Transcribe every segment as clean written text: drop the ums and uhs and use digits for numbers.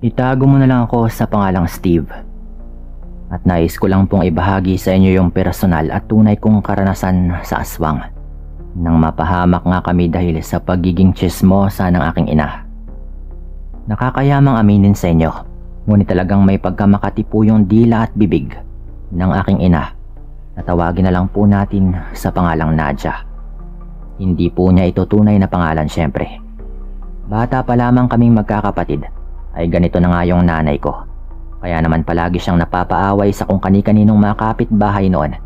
Itago mo na lang ako sa pangalang Steve. At nais ko lang pong ibahagi sa inyo yung personal at tunay kong karanasan sa aswang. Nang mapahamak nga kami dahil sa pagiging tsismosa ng aking ina. Nakakayamang aminin sa inyo, ngunit talagang may pagkamakati po yung dila at bibig ng aking ina. Natawagin na lang po natin sa pangalang Nadia. Hindi po niya ito tunay na pangalan syempre. Bata pa lamang kaming magkakapatid ay ganito na nga yung nanay ko. Kaya naman palagi siyang napapaaway sa kung kani-kaninong mga kapitbahay noon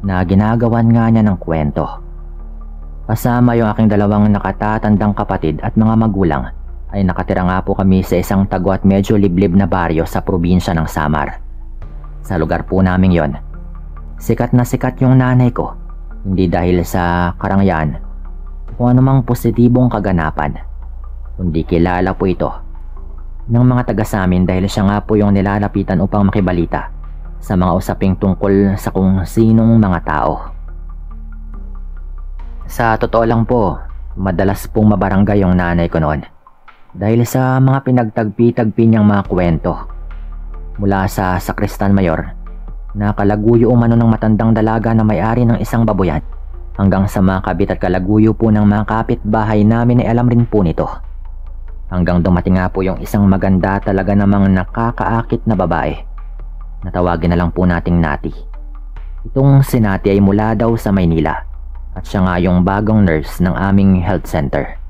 na ginagawan nga niya ng kwento. Kasama yung aking dalawang nakatatandang kapatid at mga magulang ay nakatira nga po kami sa isang tago at medyo liblib na baryo sa probinsya ng Samar. Sa lugar po naming yon, sikat na sikat yung nanay ko, hindi dahil sa karangyaan o anumang positibong kaganapan, kundi kilala po ito ng mga taga sa amin dahil siya nga po yung nilalapitan upang makibalita sa mga usaping tungkol sa kung sinong mga tao. Sa totoo lang po, madalas pong mabarangay yung nanay ko noon dahil sa mga pinagtagpi-tagpi niyang mga kwento. Mula sa Sakristan Mayor na kalaguyo umano ng matandang dalaga na may-ari ng isang babuyan hanggang sa mga kabit at kalaguyo po ng mga kapitbahay namin ay alam rin po nito. Hanggang dumating nga po yung isang maganda talaga namang nakakaakit na babae. Natawagin na lang po nating Nati. Itong si Nati ay mula daw sa Maynila at siya nga yung bagong nurse ng aming health center.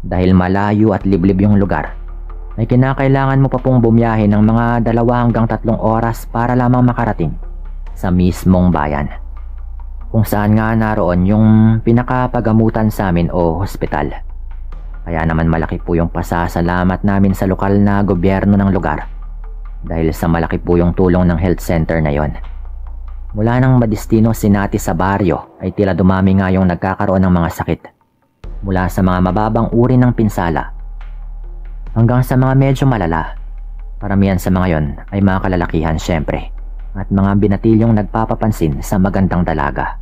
Dahil malayo at liblib yung lugar, ay kinakailangan mo pa pong bumiyahe ng mga 2 hanggang 3 oras para lamang makarating sa mismong bayan. Kung saan nga naroon yung pinakapagamutan sa amin o hospital. Kaya naman malaki po yung pasasalamat namin sa lokal na gobyerno ng lugar dahil sa malaki po yung tulong ng health center na yon. Mula nang madistino si Nati sa baryo ay tila dumami nga yung nagkakaroon ng mga sakit. Mula sa mga mababang uri ng pinsala hanggang sa mga medyo malala. Paramihan sa mga yon ay mga kalalakihan syempre at mga binatilyong nagpapapansin sa magandang dalaga.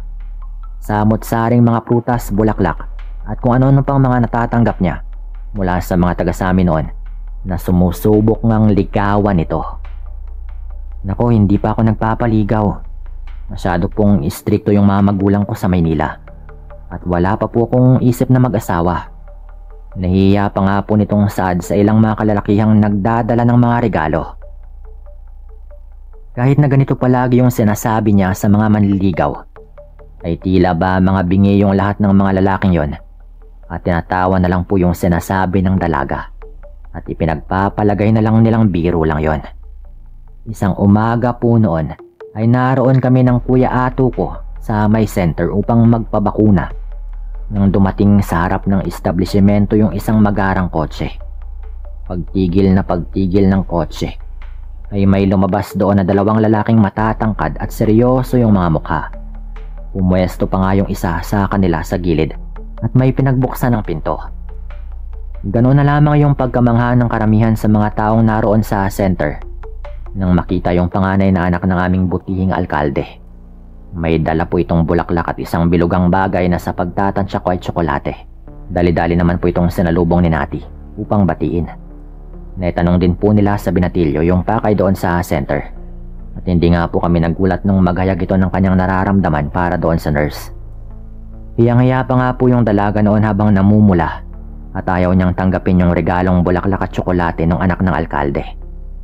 Samot-saring mga prutas, bulaklak at kung ano-ano pang mga natatanggap niya mula sa mga taga sa amin noon na sumusubok ngang ligawan ito. Nako, hindi pa ako nagpapaligaw. Masyado pong istrikto yung mga magulang ko sa Maynila at wala pa po akong isip na mag-asawa. Nahihiya pa nga po nitong Saad sa ilang mga kalalakihang nagdadala ng mga regalo. Kahit na ganito palagi yung sinasabi niya sa mga manliligaw, ay tila ba mga bingi yung lahat ng mga lalaking yon at tinatawa na lang po yung sinasabi ng dalaga at ipinagpapalagay na lang nilang biro lang yon. Isang umaga po noon ay naroon kami ng kuya ato ko sa may center upang magpabakuna nang dumating sa harap ng establishmento yung isang magarang kotse. Pagtigil ng kotse ay may lumabas doon na 2 lalaking matatangkad at seryoso yung mga mukha. Pumuesto pa nga yung isa sa kanila sa gilid at may pinagbuksan ng pinto. Ganoon na lamang yung pagkamangha ng karamihan sa mga taong naroon sa center nang makita yung panganay na anak ng aming butihing alkalde. May dala po itong bulaklak at isang bilugang bagay na sa pagtatansya ko ay tsokolate. Dali-dali naman po itong sinalubong ni Nati upang batiin. Naitanong din po nila sa binatilyo yung pakay doon sa center. At hindi nga po kami nagulat nung maghayag ito ng kanyang nararamdaman para doon sa nurse. Hiyang-hiya pa nga po yung dalaga noon habang namumula at ayaw niyang tanggapin yung regalong bulaklak at tsokolate ng anak ng alkalde.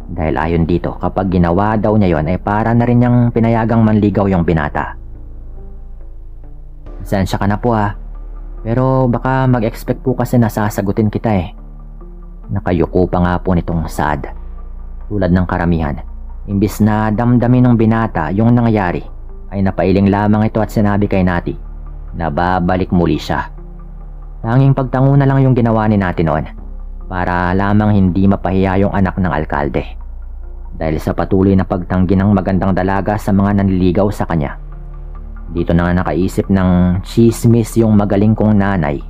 Dahil ayon dito, kapag ginawa daw niya yon ay para na rin niyang pinayagang manligaw yung binata. Pasensya ka na po pero baka mag-expect po kasi na sasagutin kita eh. Nakayuko pa nga po nitong Saad. Tulad ng karamihan, imbis na damdamin ng binata yung nangyayari, ay napailing lamang ito at sinabi kay Nati na babalik muli siya. Tanging pagtango na lang yung ginawa ni Nati noon para lamang hindi mapahiya yung anak ng alkalde. Dahil sa patuloy na pagtanggi ng magandang dalaga sa mga nanliligaw sa kanya. Dito na nga nakaisip ng chismis yung magaling kong nanay.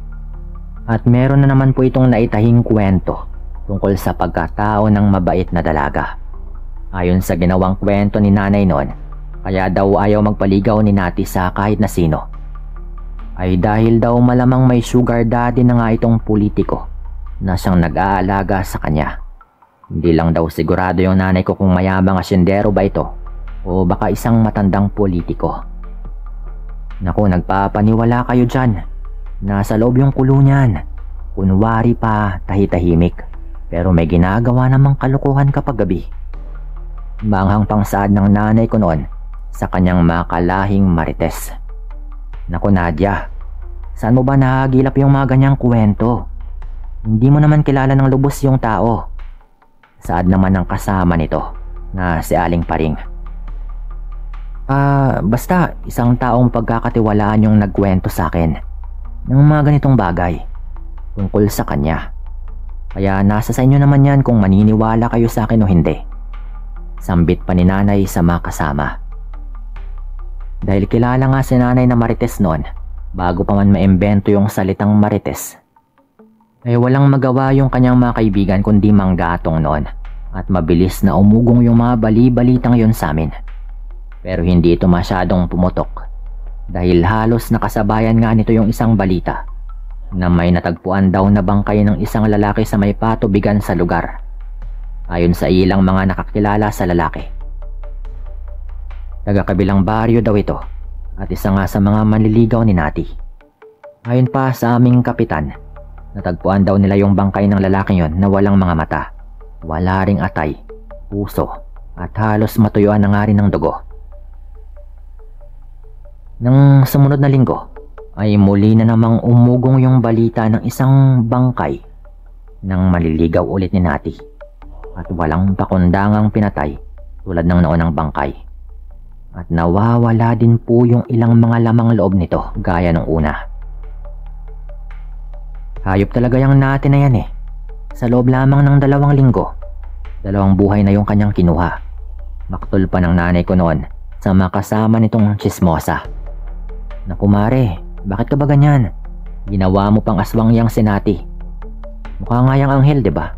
At meron na naman po itong naitahing kwento tungkol sa pagkatao ng mabait na dalaga. Ayon sa ginawang kwento ni nanay noon, kaya daw ayaw magpaligaw ni Nati sa kahit na sino ay dahil daw malamang may sugar daddy na nga itong politiko na siyang nag-aalaga sa kanya. Hindi lang daw sigurado yung nanay ko kung mayamang asyendero ba ito o baka isang matandang politiko. Naku, nagpapaniwala kayo dyan. Nasa loob yung kulo niyan. Kunwari pa tahitahimik pero may ginagawa namang kalukuhan kapag gabi. Manghang pangsaad ng nanay ko noon sa kanyang makalahing marites. Naku Nadia, saan mo ba nahagilap yung mga ganyang kwento? Hindi mo naman kilala ng lubos yung tao. Saad naman ng kasama nito na si Aling Paring. Basta isang taong pagkakatiwalaan yung nagkwento sa akin ng mga ganitong bagay tungkol sa kanya. Kaya nasa sa inyo naman yan kung maniniwala kayo sa akin o hindi. Sambit pa ni nanay sa mga kasama. Dahil kilala nga si nanay na marites noon, bago pa man maimbento yung salitang marites, ay walang magawa yung kanyang mga kaibigan kundi manggatong noon at mabilis na umugong yung mga bali-balitang yon sa amin. Pero hindi ito masyadong pumutok dahil halos nakasabayan nga nito yung isang balita na may natagpuan daw na bangkay ng isang lalaki sa may patubigan sa lugar. Ayon sa ilang mga nakakilala sa lalaki, taga-kabilang baryo daw ito at isa nga sa mga manliligaw ni Nati. Ayon pa sa aming kapitan, natagpuan daw nila yung bangkay ng lalaking yon na walang mga mata, wala ring atay, puso at halos matuyuan na nga rin ng dugo. Nang sumunod na linggo ay muli na namang umugong yung balita ng isang bangkay ng maliligaw ulit ni Nati at walang pakundangang pinatay tulad ng naunang bangkay. At nawawala din po yung ilang mga lamang loob nito gaya ng una. Hayop talaga yung Nati na yan eh. Sa loob lamang ng 2 linggo, 2 buhay na yung kanyang kinuha. Baktol pa ng nanay ko noon sa mga kasama nitong chismosa. Naku mare, bakit ka ba ganyan? Ginawa mo pang aswang yang si Nati. Mukha nga yang anghel, diba?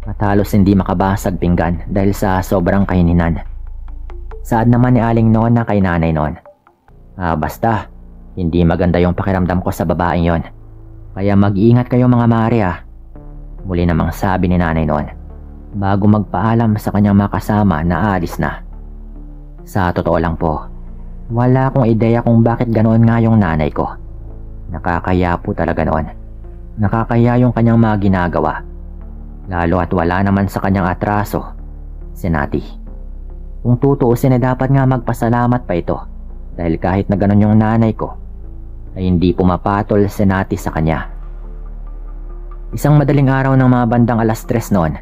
At halos hindi makabasag pinggan dahil sa sobrang kahininan. Saad naman ni Aling Nona kay nanay noon. Basta, hindi maganda yung pakiramdam ko sa babaeng yon. Kaya mag-iingat kayo mga mare Muli namang sabi ni nanay noon bago magpaalam sa kanyang mga kasama na aalis na. Sa totoo lang po, wala akong ideya kung bakit ganoon nga yung nanay ko. Nakakaya po talaga noon. Nakakaya yung kanyang mga ginagawa. Lalo at wala naman sa kanyang atraso si Nati. Kung tutuusin ay dapat nga magpasalamat pa ito dahil kahit na ganon yung nanay ko ay hindi pumapatol si Nati sa kanya. Isang madaling araw ng mga bandang 3:00 noon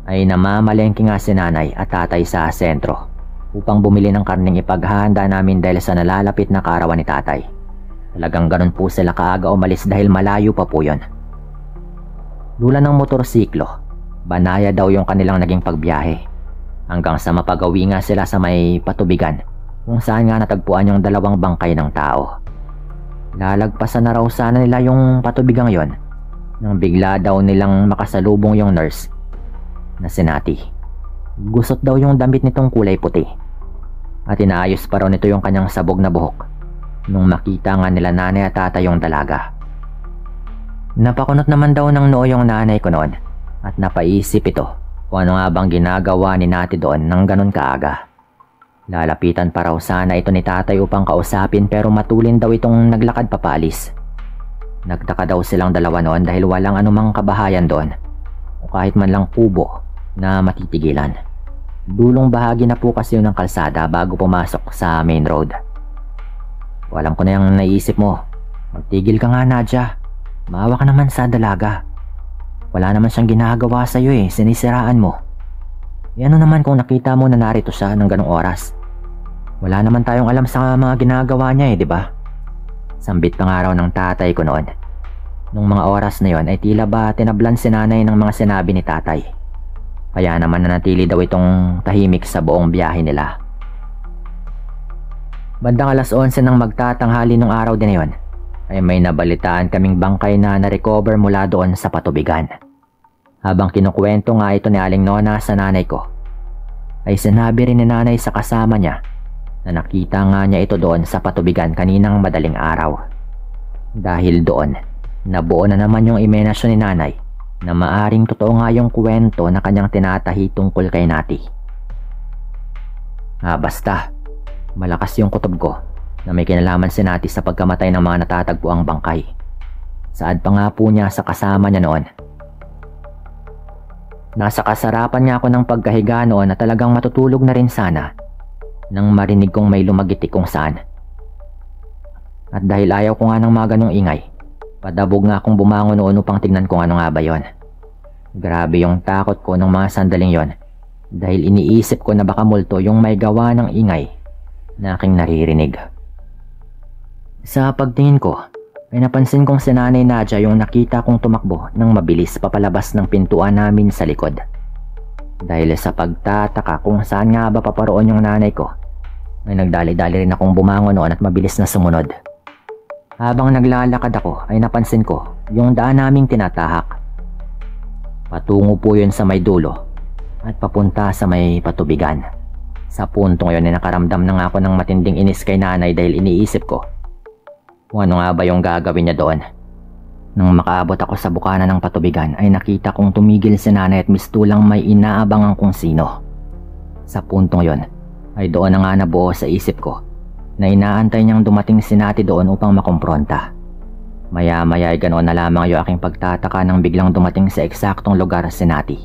ay namamalengke nga si nanay at tatay sa sentro upang bumili ng karneng ipaghahanda namin dahil sa nalalapit na kaarawan ni tatay. Talagang ganon po sila kaaga umalis dahil malayo pa po yun. Dula ng motorsiklo, banaya daw yung kanilang naging pagbiyahe. Hanggang sa mapagawi nga sila sa may patubigan kung saan nga natagpuan yung 2 bangkay ng tao. Lalagpasan na raw sana nila yung patubigang yon nang bigla daw nilang makasalubong yung nurse na si Nati. Gusot daw yung damit nitong kulay puti at inaayos pa raw nito yung kanyang sabog na buhok nung makita nga nila nanay at tatay yung dalaga. Napakunot naman daw ng noo yung nanay ko noon at napaisip ito kung ano nga bang ginagawa ni Nati doon ng ganun kaaga. Lalapitan pa raw sana ito ni tatay upang kausapin pero matulin daw itong naglakad papaalis. Nagtaka daw silang dalawa noon dahil walang anumang kabahayan doon o kahit man lang kubo na matitigilan. Dulong bahagi na po kasi yun ng kalsada bago pumasok sa main road. Alam ko na yung naisip mo. Magtigil ka nga Nadia. Maawa ka naman sa dalaga. Wala naman siyang ginagawa sa'yo sinisiraan mo. Ano naman kung nakita mo na narito siya ng ganong oras? Wala naman tayong alam sa mga ginagawa niya di ba? Sambit pa nga raw ng tatay ko noon. Nung mga oras na yon ay tila ba tinablan si nanay ng mga sinabi ni tatay. Kaya naman nanatili daw itong tahimik sa buong biyahe nila. Bandang 11:00 nang magtatanghali nung araw din na yon ay may nabalitaan kaming bangkay na na-recover mula doon sa patubigan. Habang kinukwento nga ito ni Aling Nona sa nanay ko, ay sinabi rin ni nanay sa kasama niya na nakita nga niya ito doon sa patubigan kaninang madaling araw. Dahil doon, nabuo na naman yung imahinasyon ni nanay na maaring totoo nga yung kwento na kanyang tinatahi tungkol kay Nati. Basta, malakas yung kutob ko na may kinalaman si Nati sa pagkamatay ng mga natatagpuang bangkay. Saad pa nga po niya sa kasama niya noon. Nasa kasarapan niya ako ng pagkahiga noon na talagang matutulog na rin sana nang marinig kong may lumagitik kung saan. At dahil ayaw ko nga ng mga ganong ingay, padabog nga akong bumangon noon upang tignan kung ano nga ba yon. Grabe yung takot ko ng mga sandaling yon dahil iniisip ko na baka multo yung may gawa ng ingay na aking naririnig. Sa pagtingin ko, ay napansin kong si Nanay Nadia yung nakita kong tumakbo ng mabilis papalabas ng pintuan namin sa likod. Dahil sa pagtataka kung saan nga ba paparoon yung nanay ko, ay nagdali-dali rin akong bumangon noon at mabilis na sumunod. Habang naglalakad ako ay napansin ko yung daan naming tinatahak. Patungo po yun sa may dulo at papunta sa may patubigan. Sa puntong yun ay nakaramdam na nga ako ng matinding inis kay nanay dahil iniisip ko kung ano nga ba yung gagawin niya doon. Nang makaabot ako sa bukana ng patubigan ay nakita kong tumigil si nanay at mistulang may inaabangan kung sino. Sa puntong yon ay doon na nga nabuo sa isip ko na inaantay niyang dumating si Nati doon upang makumpronta. Maya-maya ay ganoon na lamang yung aking pagtataka nang biglang dumating sa eksaktong lugar si Nati.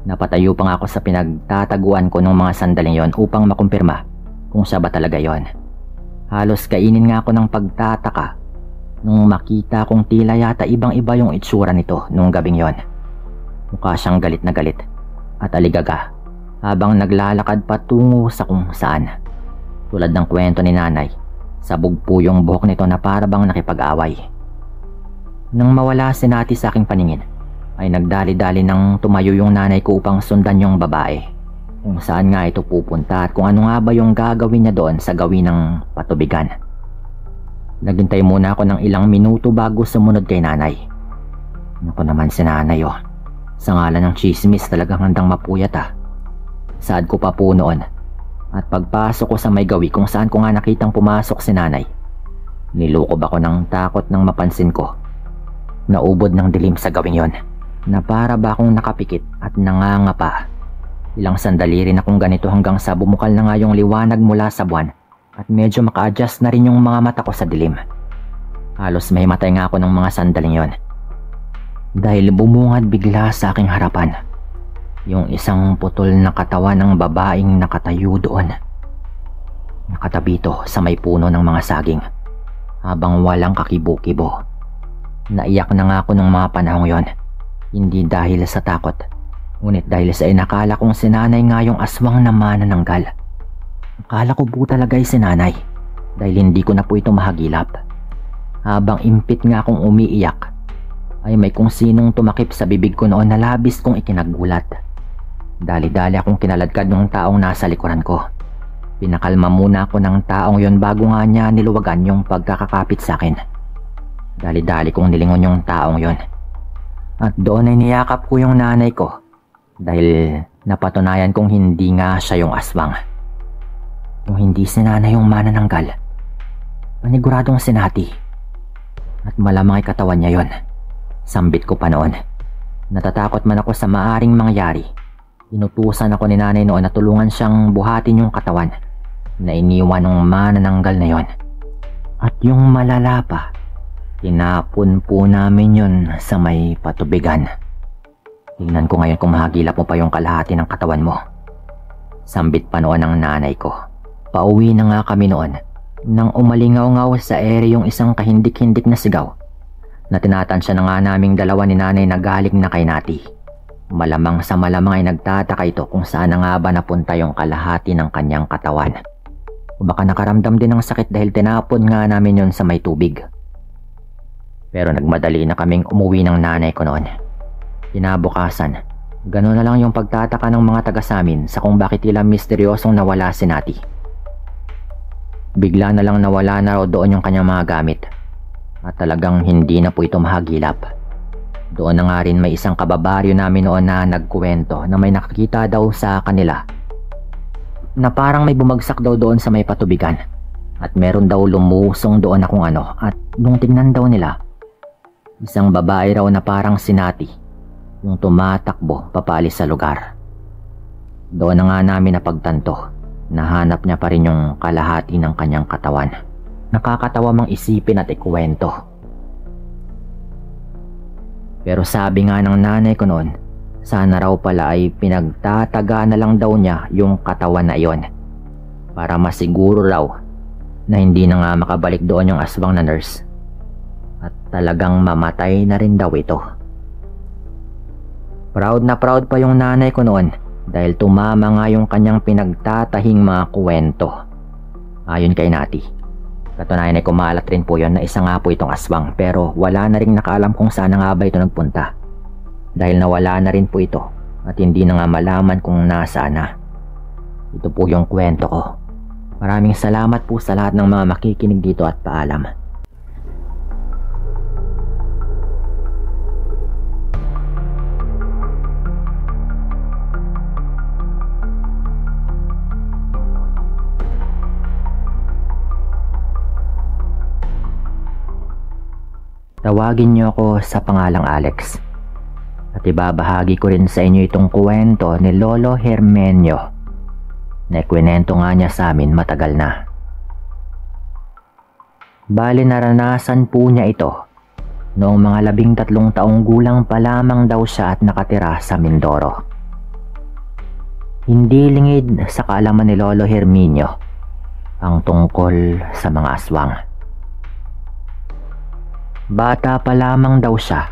Napatayo pa nga ako sa pinagtataguan ko ng mga sandaling yon upang makumpirma kung siya ba talaga yon. Halos kainin nga ako ng pagtataka nung makita kong tila yata ibang-iba yung itsura nito nung gabing yon. Mukha siyang galit na galit at aligaga habang naglalakad patungo sa kung saan. Tulad ng kwento ni nanay, sabog po yung buhok nito na para bang nakipag-away. Nang mawala si Nati sa aking paningin, ay nagdali-dali nang tumayo yung nanay ko upang sundan yung babae. Kung saan nga ito pupunta at kung ano nga ba yung gagawin niya doon sa gawin ng patubigan. Naghintay muna ako ng ilang minuto bago sumunod kay nanay. Naku naman si nanay oh. Sa ngalan ng chismis talagang handang mapuyat Saad ko pa po noon. At pagpasok ko sa may gawi kung saan ko nga nakitang pumasok si nanay, nilukob ako ng takot nang mapansin ko. Naubod ng dilim sa gawing yon na para ba akong nakapikit at nangangapa. Ilang sandali rin akong ganito hanggang sa bumukal na nga yung liwanag mula sa buwan at medyo maka-adjust na rin yung mga mata ko sa dilim. Halos may matay nga ako ng mga sandaling yon. Dahil bumungad bigla sa aking harapan yung isang putol na katawan ng babaeng nakatayo doon. Nakatabi ito sa may puno ng mga saging habang walang kakibo-kibo. Naiyak na nga ako ng mga panahong yon, hindi dahil sa takot, ngunit dahil sa inakala kong si nanay nga yung aswang na manananggal. Akala ko po talaga ay si nanay dahil hindi ko na po ito mahagilap. Habang impit nga akong umiiyak, ay may kung sinong tumakip sa bibig ko noon na labis kong ikinagulat. Dali-dali akong kinaladkad ng taong nasa likuran ko. Pinakalma muna ako ng taong yon bago nga niya niluwagan yung pagkakakapit sa akin. Dali-dali kong nilingon yung taong yon. At doon ay niyakap ko yung nanay ko dahil napatunayan kong hindi nga siya yung aswang. Kung hindi si nanay yung manananggal, paniguradong si Nati. At malamang ay katawan niya yon. Sambit ko pa noon. Natatakot man ako sa maaring mangyari. Inutusan ako ni nanay noon na tulungan siyang buhatin yung katawan na iniwan ng manananggal na yon. At yung malala pa, tinapon po namin yun sa may patubigan. Tingnan ko ngayon kung mahagilap mo pa yung kalahati ng katawan mo. Sambit pa noon ng nanay ko. Pauwi na nga kami noon nang umalingaw-ngaw sa ere yung isang kahindik-hindik na sigaw na tinatansya na nga naming dalawa ni nanay na galing na kay Nati. Malamang sa malamang ay nagtataka ito kung saan na nga ba napunta yung kalahati ng kanyang katawan. O baka nakaramdam din ng sakit dahil tinapon nga namin yon sa may tubig. Pero nagmadali na kaming umuwi ng nanay ko noon. Kinabukasan, gano'n na lang yung pagtataka ng mga taga samin sa kung bakit tila misteryosong nawala si Nati. Bigla na lang nawala na raw doon yung kanyang mga gamit. At talagang hindi na po ito mahagilap. Doon na nga rin may isang kababaryo namin noon na nagkuwento na may nakakita daw sa kanila na parang may bumagsak daw doon sa may patubigan at meron daw lumusong doon na kung ano at nung tingnan daw nila, isang babae raw na parang si Nati yung tumatakbo papalis sa lugar. Doon na nga namin napagtanto na hanap niya pa rin yung kalahati ng kanyang katawan. Nakakatawa mang isipin at ikuwento. Pero sabi nga ng nanay ko noon, sana raw pala ay pinagtataga na lang daw niya yung katawan na iyon para masiguro raw na hindi na nga makabalik doon yung aswang na nurse at talagang mamatay na rin daw ito. Proud na proud pa yung nanay ko noon dahil tumama nga yung kanyang pinagtatahing mga kwento. Ayon kay Nati, katunayan ay kumalat rin po yon na isa nga po itong aswang pero wala na rin nakaalam kung saan nga ba ito nagpunta dahil nawala na rin po ito at hindi na nga malaman kung nasaan na. Ito po yung kwento ko. Maraming salamat po sa lahat ng mga makikinig dito at paalam. Tawagin niyo ako sa pangalang Alex at ibabahagi ko rin sa inyo itong kwento ni Lolo Hermenio na ikwinento nga niya sa amin matagal na. Bali naranasan po niya ito noong mga 13 taong gulang pa lamang daw siya at nakatira sa Mindoro. Hindi lingid sa kaalaman ni Lolo Herminio ang tungkol sa mga aswang. Bata pa lamang daw siya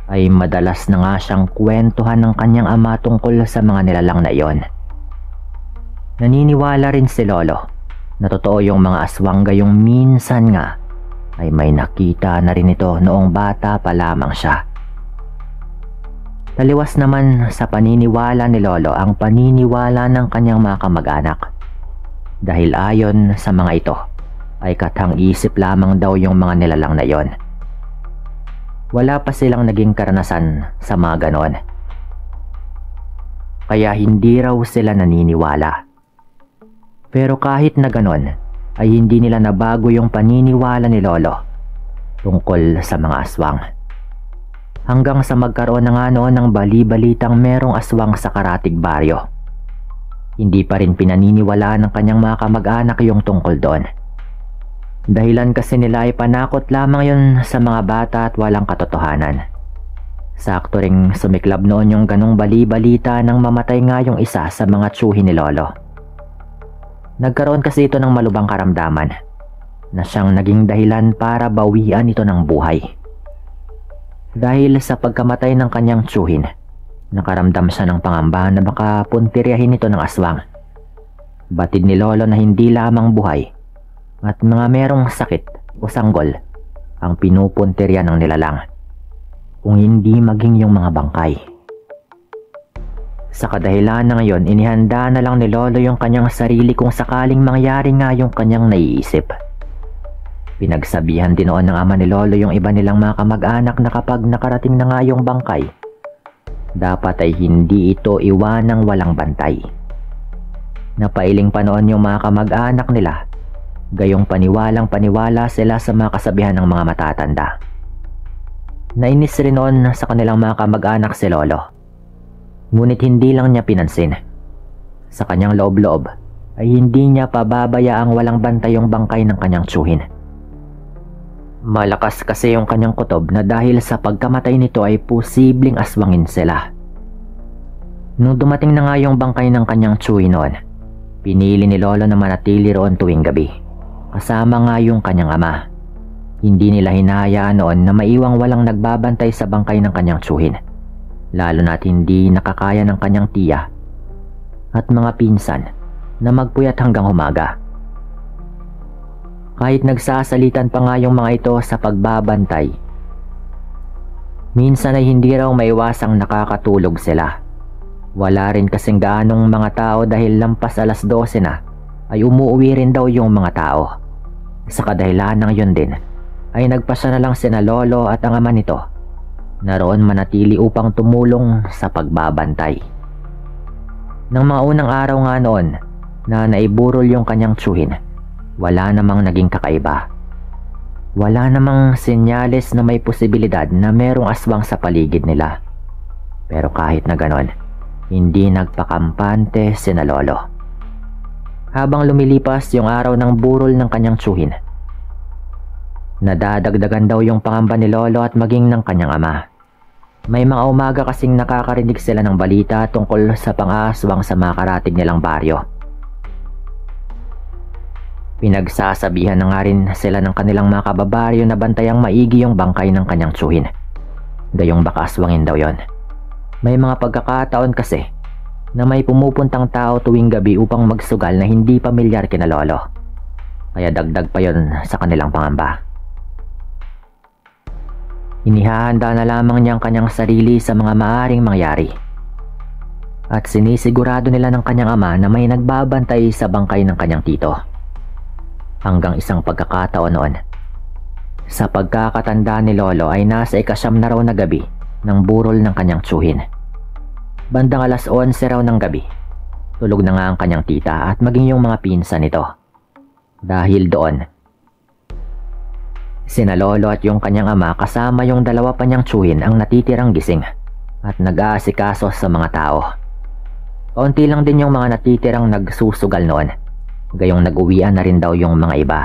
ay madalas na nga siyang kwentuhan ng kanyang ama tungkol sa mga nilalang na iyon. Naniniwala rin si Lolo na totoo yung mga aswang gayong minsan nga ay may nakita na rin ito noong bata pa lamang siya. Taliwas naman sa paniniwala ni Lolo ang paniniwala ng kanyang mga kamag-anak dahil ayon sa mga ito ay katang isip lamang daw yung mga nilalang na iyon. Wala pa silang naging karanasan sa mga ganon. Kaya hindi raw sila naniniwala. Pero kahit na ganon, ay hindi nila nabago yung paniniwala ni Lolo tungkol sa mga aswang. Hanggang sa magkaroon na nga noon ng bali-balitang merong aswang sa Karatig Baryo. Hindi pa rin pinaniniwalaan ng kanyang mga kamag-anak yung tungkol doon. Dahilan kasi nila ay panakot lamang yun sa mga bata at walang katotohanan. Sakto ring sumiklab noon yung ganong bali-balita nang mamatay nga yung isa sa mga tsuhin ni Lolo. Nagkaroon kasi ito ng malubhang karamdaman na siyang naging dahilan para bawian ito ng buhay. Dahil sa pagkamatay ng kanyang tsuhin, nakaramdam siya ng pangamba na baka puntiryahin ito ng aswang. Batid ni Lolo na hindi lamang buhay at mga merong sakit o sanggol ang pinupuntirya ng nilalang, kung hindi maging yung mga bangkay. Sa kadahilan na ngayon, inihanda na lang ni Lolo yung kanyang sarili kung sakaling mangyari nga yung kanyang naiisip. Pinagsabihan din noon ng ama ni Lolo yung iba nilang mga kamag-anak na kapag nakarating na nga yung bangkay, dapat ay hindi ito iwanang walang bantay. Napailing pa noon yung mga kamag-anak nila, gayong paniwalang paniwala sila sa mga kasabihan ng mga matatanda. Nainis rin noon sa kanilang mga kamag-anak si Lolo. Ngunit hindi lang niya pinansin. Sa kanyang loob-loob ay hindi niya pababayaang walang bantay yung bangkay ng kanyang tsuhin. Malakas kasi yung kanyang kutob na dahil sa pagkamatay nito ay posibleng aswangin sila. Nung dumating na nga yung bangkay ng kanyang tsuhin noon, pinili ni Lolo na manatili roon tuwing gabi. Kasama nga yung kanyang ama. Hindi nila hinahayaan noon na maiwang walang nagbabantay sa bangkay ng kanyang tsuhin. Lalo na't hindi nakakaya ng kanyang tiya at mga pinsan na magpuyat hanggang umaga. Kahit nagsasalitan pa nga yung mga ito sa pagbabantay, minsan ay hindi raw maiwasang nakakatulog sila. Wala rin kasing gaanong mga tao dahil lampas 12:00 na ay umuwi rin daw yung mga tao. Sa kadahilan ng yun din ay nagpasya na lang sina Lolo at ang ama nito naroon manatili upang tumulong sa pagbabantay. Nang mga unang araw nga noon na naiburol yung kanyang tsuhin, wala namang naging kakaiba. Wala namang senyales na may posibilidad na merong aswang sa paligid nila. Pero kahit na ganon, hindi nagpakampante sina lolo. Habang lumilipas yung araw ng burol ng kanyang tsuhin, nadadagdagan daw yung pangamba ni lolo at maging ng kanyang ama. May mga umaga kasing nakakarinig sila ng balita tungkol sa pang-aaswang sa mga karatig nilang baryo. Pinagsasabihan na nga rin sila ng kanilang mga kababaryo na bantayang maigi yung bangkay ng kanyang tsuhin. Gayong baka aswangin daw yon. May mga pagkakataon kasi na may pumupuntang tao tuwing gabi upang magsugal na hindi pamilyar kina lolo. Kaya dagdag pa yon sa kanilang pangamba. Inihahanda na lamang niya ang kanyang sarili sa mga maaring mangyari. At sinisigurado nila ng kanyang ama na may nagbabantay sa bangkay ng kanyang tito. Hanggang isang pagkakataon noon, sa pagkakatanda ni lolo ay nasa 9 na raw na gabi ng burol ng kanyang tsuhin. Bandang alas 11 raw ng gabi, tulog na nga ang kanyang tita at maging yung mga pinsan nito. Dahil doon, sina lolo at yung kanyang ama kasama yung 2 pa niyang tsuhin ang natitirang gising at nag-aasikaso sa mga tao. Kaunti lang din yung mga natitirang nagsusugal noon. Gayong nag-uwian na rin daw yung mga iba.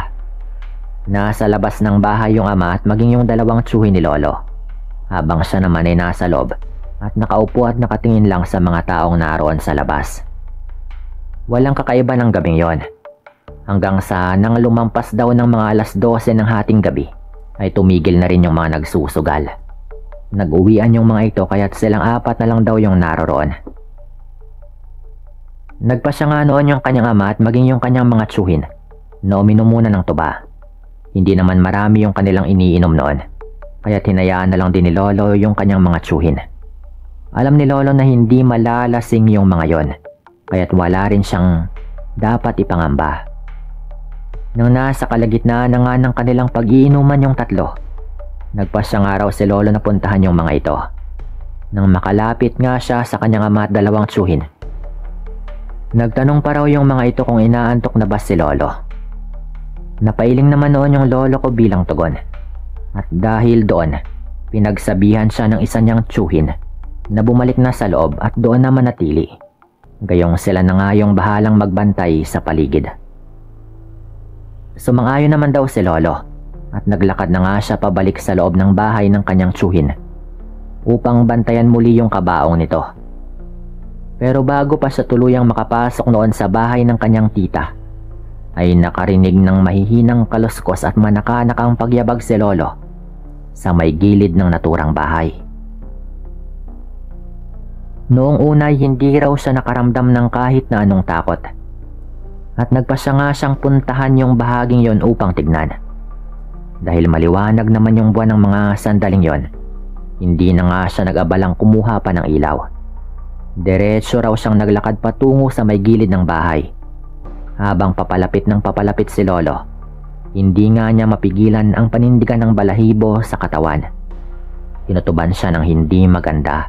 Nasa labas ng bahay yung ama at maging yung 2 tsuhin ni lolo, habang siya naman ay nasa loob at nakaupo at nakatingin lang sa mga taong naroon sa labas. Walang kakaiba ng gabing yon. Hanggang sa nang lumampas daw ng mga alas 12 ng hating gabi ay tumigil na rin yung mga nagsusugal. Nag-uwian yung mga ito kaya't silang 4 na lang daw yung naroroon. Nagpasya nga noon yung kanyang ama at maging yung kanyang mga tsuhin na uminom muna ng tuba. Hindi naman marami yung kanilang iniinom noon, kaya hinayaan na lang din ni lolo yung kanyang mga tsuhin. Alam ni lolo na hindi malalasing yung mga yon, kaya't wala rin siyang dapat ipangamba. Nang nasa kalagitnaan na nga ng kanilang pag-iinuman yung 3, nagpasya nga raw si lolo na puntahan yung mga ito. Nang makalapit nga siya sa kanyang ama at 2 tsuhin, nagtanong pa raw yung mga ito kung inaantok na ba si lolo. Napailing naman noon yung lolo ko bilang tugon. At dahil doon, pinagsabihan siya ng isa niyang tsuhin na bumalik na sa loob at doon na manatili. Gayong sila na nga yung bahalang magbantay sa paligid. Sumang-ayon naman daw si lolo at naglakad na nga siya pabalik sa loob ng bahay ng kanyang tsuhin upang bantayan muli yung kabaong nito. Pero bago pa siya tuluyang makapasok noon sa bahay ng kanyang tita, ay nakarinig ng mahihinang kaluskos at manakanakang pagyabag si lolo sa may gilid ng naturang bahay. Noong una ay hindi raw siya nakaramdam ng kahit na anong takot. At nagpasya nga siyang puntahan yung bahaging yon upang tignan. Dahil maliwanag naman yung buwan ng mga sandaling yon, hindi na nga siya nag-abalang kumuha pa ng ilaw. Diretso raw siyang naglakad patungo sa may gilid ng bahay. Habang papalapit ng papalapit si lolo, hindi nga niya mapigilan ang panindigan ng balahibo sa katawan. Tinutuban siya ng hindi maganda,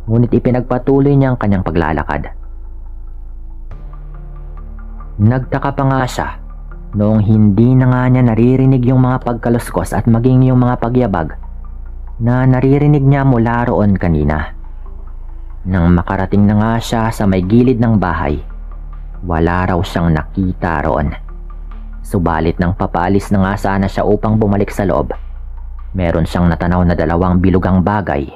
ngunit ipinagpatuloy niya ang kanyang paglalakad. Nagtaka pa nga siya noong hindi na nga niya naririnig yung mga pagkaluskos at maging yung mga pagyabag na naririnig niya mula roon kanina. Nang makarating na nga siya sa may gilid ng bahay, wala raw siyang nakita roon. Subalit nang papaalis na nga sana siya upang bumalik sa loob, meron siyang natanaw na 2 bilugang bagay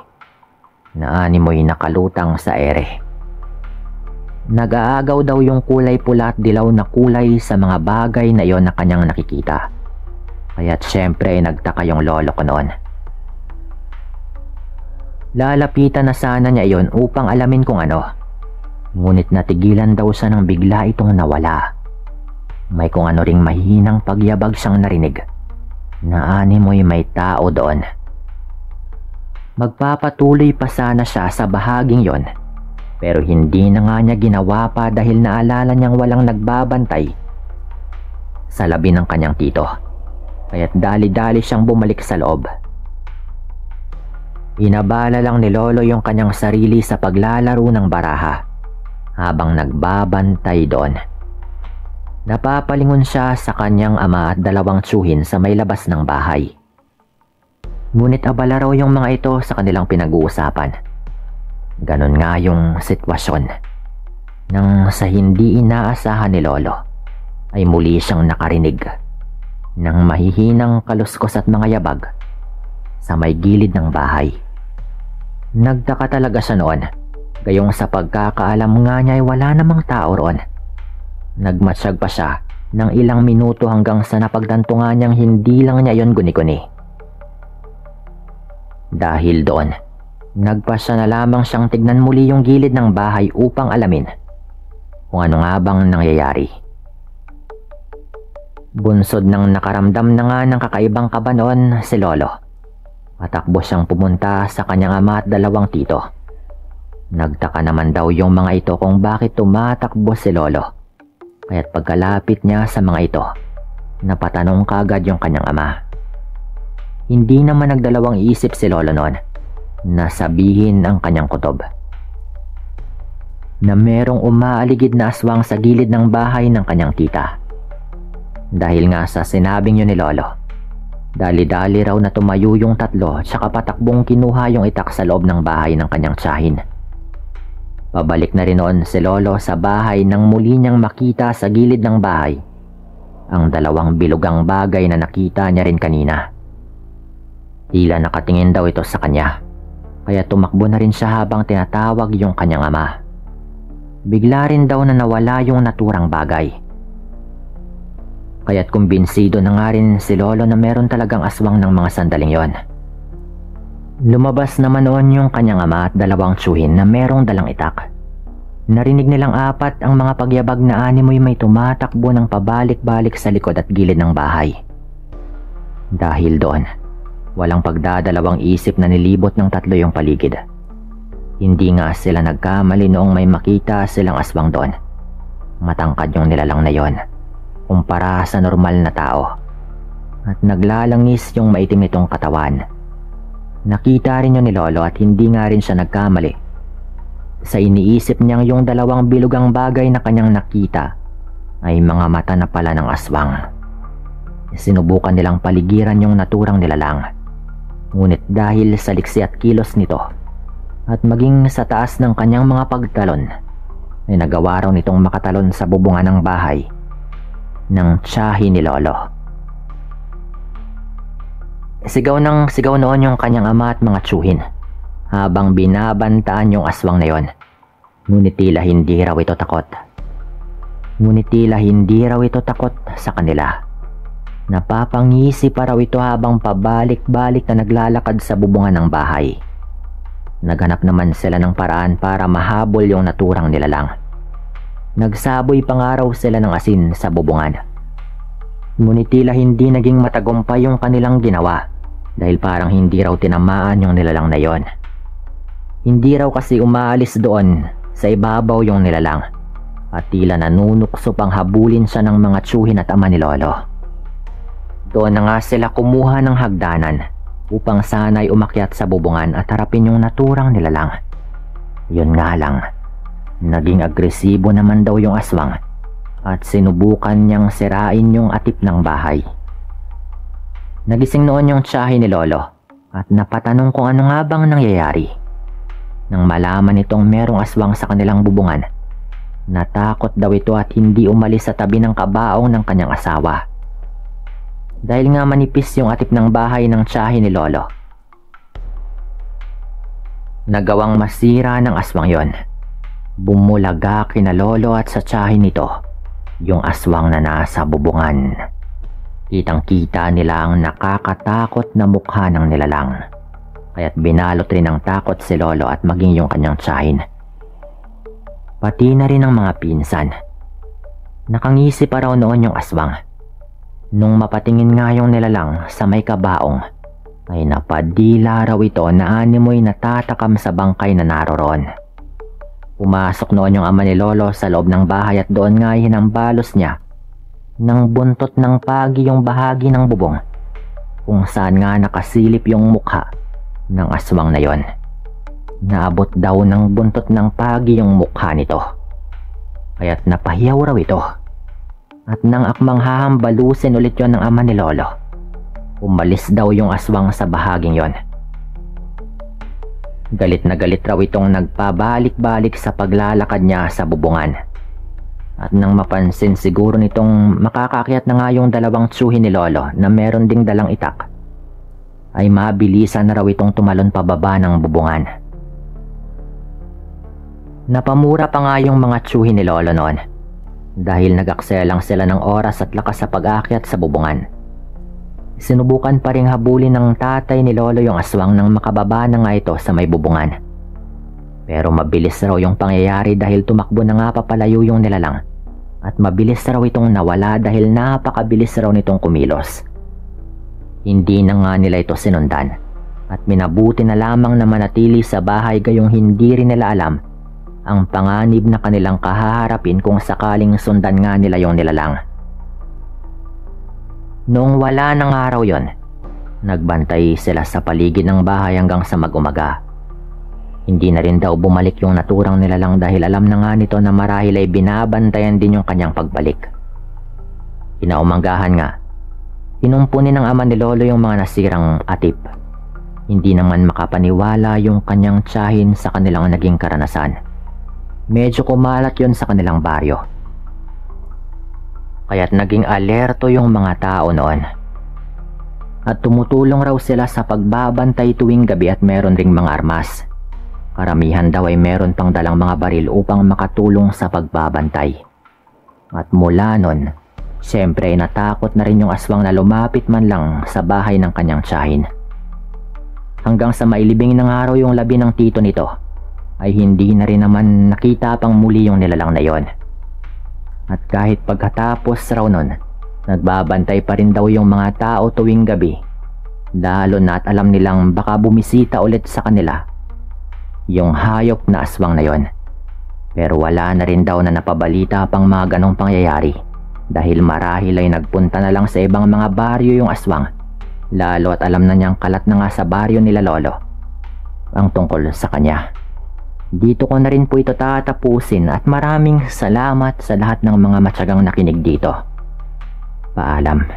na animoy nakalutang sa ere. Nag-aagaw daw yung kulay pula at dilaw na kulay sa mga bagay na iyon na kanyang nakikita. Kaya't syempre ay nagtaka yung lolo ko noon. Lalapitan na sana niya iyon upang alamin kung ano. Ngunit natigilan daw siya nang bigla itong nawala. May kung ano ring mahinang pagyabag siyang narinig na animoy may tao doon. Magpapatuloy pa sana siya sa bahaging yon, pero hindi na nga niya ginawa pa dahil naalala niyang walang nagbabantay sa labi ng kanyang tito. Kaya't dali-dali siyang bumalik sa loob. Inabala lang ni lolo yung kanyang sarili sa paglalaro ng baraha habang nagbabantay doon. Napapalingon siya sa kanyang ama at 2 tsuhin sa may labas ng bahay. Ngunit abala raw yung mga ito sa kanilang pinag-uusapan. Ganon nga yung sitwasyon nang sa hindi inaasahan ni Lolo ay muli siyang nakarinig ng mahihinang kaluskos at mga yabag sa may gilid ng bahay. Nagtaka talaga siya noon, gayong sa pagkakaalam nga niya ay wala namang tao roon. Nagmatsyag pa siya ng ilang minuto hanggang sa napagtanto nga niyang hindi lang niya yon guni-guni. Dahil doon, nagpasya na lamang siyang tignan muli yung gilid ng bahay upang alamin kung ano nga bang nangyayari. Bunsod nang nakaramdam na nga ng kakaibang kaba noon si Lolo. Patakbo siyang pumunta sa kanyang ama at dalawang tito. Nagtaka naman daw yung mga ito kung bakit tumatakbo si Lolo. Kaya't pagkalapit niya sa mga ito, napatanong kagad yung kanyang ama. Hindi naman nagdalawang isip si Lolo noon na sabihin ang kanyang kutob na merong umaaligid na aswang sa gilid ng bahay ng kanyang tita. Dahil nga sa sinabing yun ni Lolo, dali-dali raw na tumayo yung tatlo tsaka patakbong kinuha yung itak sa loob ng bahay ng kanyang tiyahin. Pabalik na rin noon si Lolo sa bahay nang muli niyang makita sa gilid ng bahay ang dalawang bilugang bagay na nakita niya rin kanina. Tila nakatingin daw ito sa kanya, kaya tumakbo na rin siya habang tinatawag yung kanyang ama. Bigla rin daw na nawala yung naturang bagay. Kaya't kumbinsido na nga rin si Lolo na meron talagang aswang ng mga sandaling yon. Lumabas naman noon yung kanyang ama at dalawang tiyuhin na merong dalang itak. Narinig nilang apat ang mga pagyabag na animoy may tumatakbo ng pabalik-balik sa likod at gilid ng bahay. Dahil doon, walang pagdadalawang isip na nilibot ng tatlo yung paligid. Hindi nga sila nagkamali noong may makita silang aswang doon. Matangkad yung nilalang na yon, kumpara sa normal na tao. At naglalangis yung maitim nitong katawan. Nakita rin yun ni Lolo at hindi nga rin siya nagkamali. Sa iniisip niyang yung dalawang bilugang bagay na kanyang nakita ay mga mata na pala ng aswang. Sinubukan nilang paligiran yung naturang nilalang. Ngunit dahil sa liksi at kilos nito at maging sa taas ng kanyang mga pagtalon ay nagawa raw nitong makatalon sa bubungan ng bahay ng tiyahin ni Lolo. Sigaw ng sigaw noon yung kanyang ama at mga tiyuhin habang binabantaan yung aswang na yon. Ngunit tila hindi raw ito takot sa kanila. Napapangisi pa raw ito habang pabalik-balik na naglalakad sa bubungan ng bahay. Naghanap naman sila ng paraan para mahabol yung naturang nilalang. Nagsaboy pa nga raw sila ng asin sa bubungan. Ngunit tila hindi naging matagumpay yung kanilang ginawa dahil parang hindi raw tinamaan yung nilalang na yon. Hindi raw kasi umaalis doon sa ibabaw yung nilalang at tila nanunukso pang habulin siya ng mga tiyuhin at ama ni Lolo. Doon na nga sila kumuha ng hagdanan upang sana'y umakyat sa bubungan at harapin yung naturang nilalang. Yun nga lang, naging agresibo naman daw yung aswang at sinubukan niyang sirain yung atip ng bahay. Nagising noon yung tiyahin ni Lolo at napatanong kung ano nga bang nangyayari. Nang malaman itong merong aswang sa kanilang bubungan, natakot daw ito at hindi umalis sa tabi ng kabaong ng kanyang asawa. Dahil nga manipis yung atip ng bahay ng tiyahin ni Lolo, nagawang masira ng aswang yon. Bumulaga kina Lolo at sa tiyahin nito yung aswang na nasa bubungan. Kitang-kita nila ang nakakatakot na mukha ng nilalang. Kaya't binalot rin ng takot si Lolo at maging yung kanyang tiyahin. Pati na rin ang mga pinsan. Nakangisi pa raw noon yung aswang. Nung mapatingin nga yung nilalang sa may kabaong, ay napadila raw ito na animoy natatakam sa bangkay na naroroon. Pumasok noon yung ama ni Lolo sa loob ng bahay at doon nga hinambalos niya ng buntot ng pagi yung bahagi ng bubong kung saan nga nakasilip yung mukha ng aswang na yon. Naabot daw ng buntot ng pagi yung mukha nito. Kaya't napahiyaw raw ito. At nang akmang hahambalusin ulit yon ng ama ni Lolo, umalis daw yung aswang sa bahaging yon. Galit na galit raw itong nagpabalik-balik sa paglalakad niya sa bubungan. At nang mapansin siguro nitong makakaakyat na nga yung dalawang tsuhin ni Lolo na meron ding dalang itak, ay mabilisan na raw itong tumalon pababa ng bubungan. Napamura pa nga yung mga tsuhin ni Lolo noon dahil nag-akselang sila ng oras at lakas sa pag-aakyat sa bubungan. Sinubukan pa ring habulin ng tatay ni Lolo yung aswang nang makababa na nga ito sa may bubungan. Pero mabilis raw yung pangyayari dahil tumakbo na nga papalayo yung nilalang at mabilis raw itong nawala dahil napakabilis raw nitong kumilos. Hindi na nga nila ito sinundan at minabuti na lamang na manatili sa bahay gayong hindi rin nila alam ang panganib na kanilang kahaharapin kung sakaling sundan nga nila yung nilalang. Noong wala ng araw yon, nagbantay sila sa paligid ng bahay hanggang sa mag-umaga. Hindi na rin daw bumalik yung naturang nilalang dahil alam na nga nito na marahil ay binabantayan din yung kanyang pagbalik. Kinaumagahan nga, inumpunin ng ama ni Lolo yung mga nasirang atip. Hindi naman makapaniwala yung kanyang tiyahin sa kanilang naging karanasan. Medyo kumalat yon sa kanilang baryo. Kaya't naging alerto yung mga tao noon. At tumutulong raw sila sa pagbabantay tuwing gabi at meron ring mga armas. Karamihan daw ay meron pang dalang mga baril upang makatulong sa pagbabantay. At mula nun, siyempre ay natakot na rin yung aswang na lumapit man lang sa bahay ng kanyang tiyahin. Hanggang sa mailibing ng araw yung labi ng tito nito, ay hindi na rin naman nakita pang muli yung nilalang na yon. At kahit pagkatapos raw nun, nagbabantay pa rin daw yung mga tao tuwing gabi, lalo na at alam nilang baka bumisita ulit sa kanila yung hayop na aswang na yon. Pero wala na rin daw na napabalita pang mga ganong pangyayari dahil marahil ay nagpunta na lang sa ibang mga baryo yung aswang, lalo at alam na niyang kalat na nga sa baryo nila Lolo ang tungkol sa kanya. Dito ko na rin po ito tatapusin at maraming salamat sa lahat ng mga matyagang nakinig dito. Paalam.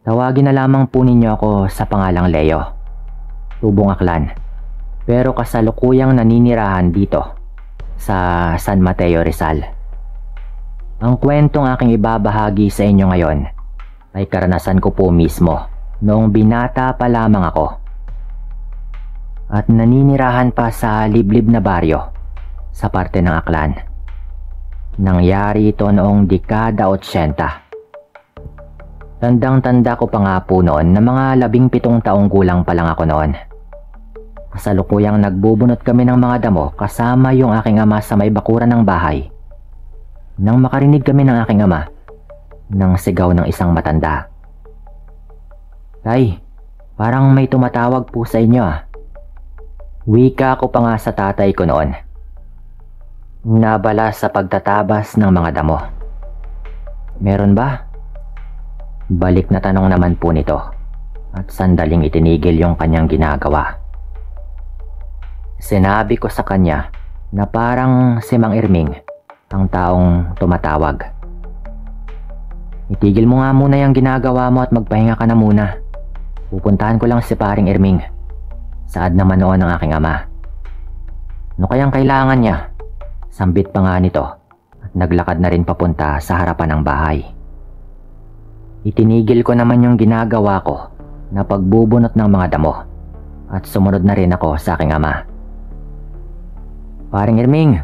Tawagin na lamang po ninyo ako sa pangalang Leo, Tubong Aklan, pero kasalukuyang naninirahan dito sa San Mateo, Rizal. Ang kwentong aking ibabahagi sa inyo ngayon ay karanasan ko po mismo noong binata pa lamang ako at naninirahan pa sa liblib na baryo sa parte ng Aklan. Nangyari ito noong dekada 80. Tandang-tanda ko pa nga po noon na mga 17 taong gulang pa lang ako noon. Kasalukuyang nagbubunot kami ng mga damo kasama yung aking ama sa may bakuran ng bahay. Nang makarinig kami ng aking ama ng sigaw ng isang matanda. "Tay, parang may tumatawag po sa inyo ah." Wika ko pa nga sa tatay ko noon. Nabala sa pagtatabas ng mga damo. "Meron ba?" Balik na tanong naman po nito at sandaling itinigil yung kanyang ginagawa. Sinabi ko sa kanya na parang si Mang Irming ang taong tumatawag. "Itigil mo nga muna yung ginagawa mo at magpahinga ka na muna. Pupuntahan ko lang si paring Irming." Saad naman noon ng aking ama. "Ano kayang kailangan niya?" Sambit pa nga nito at naglakad na rin papunta sa harapan ng bahay. Itinigil ko naman yung ginagawa ko na pagbubunot ng mga damo at sumunod na rin ako sa aking ama. "Paring Irming,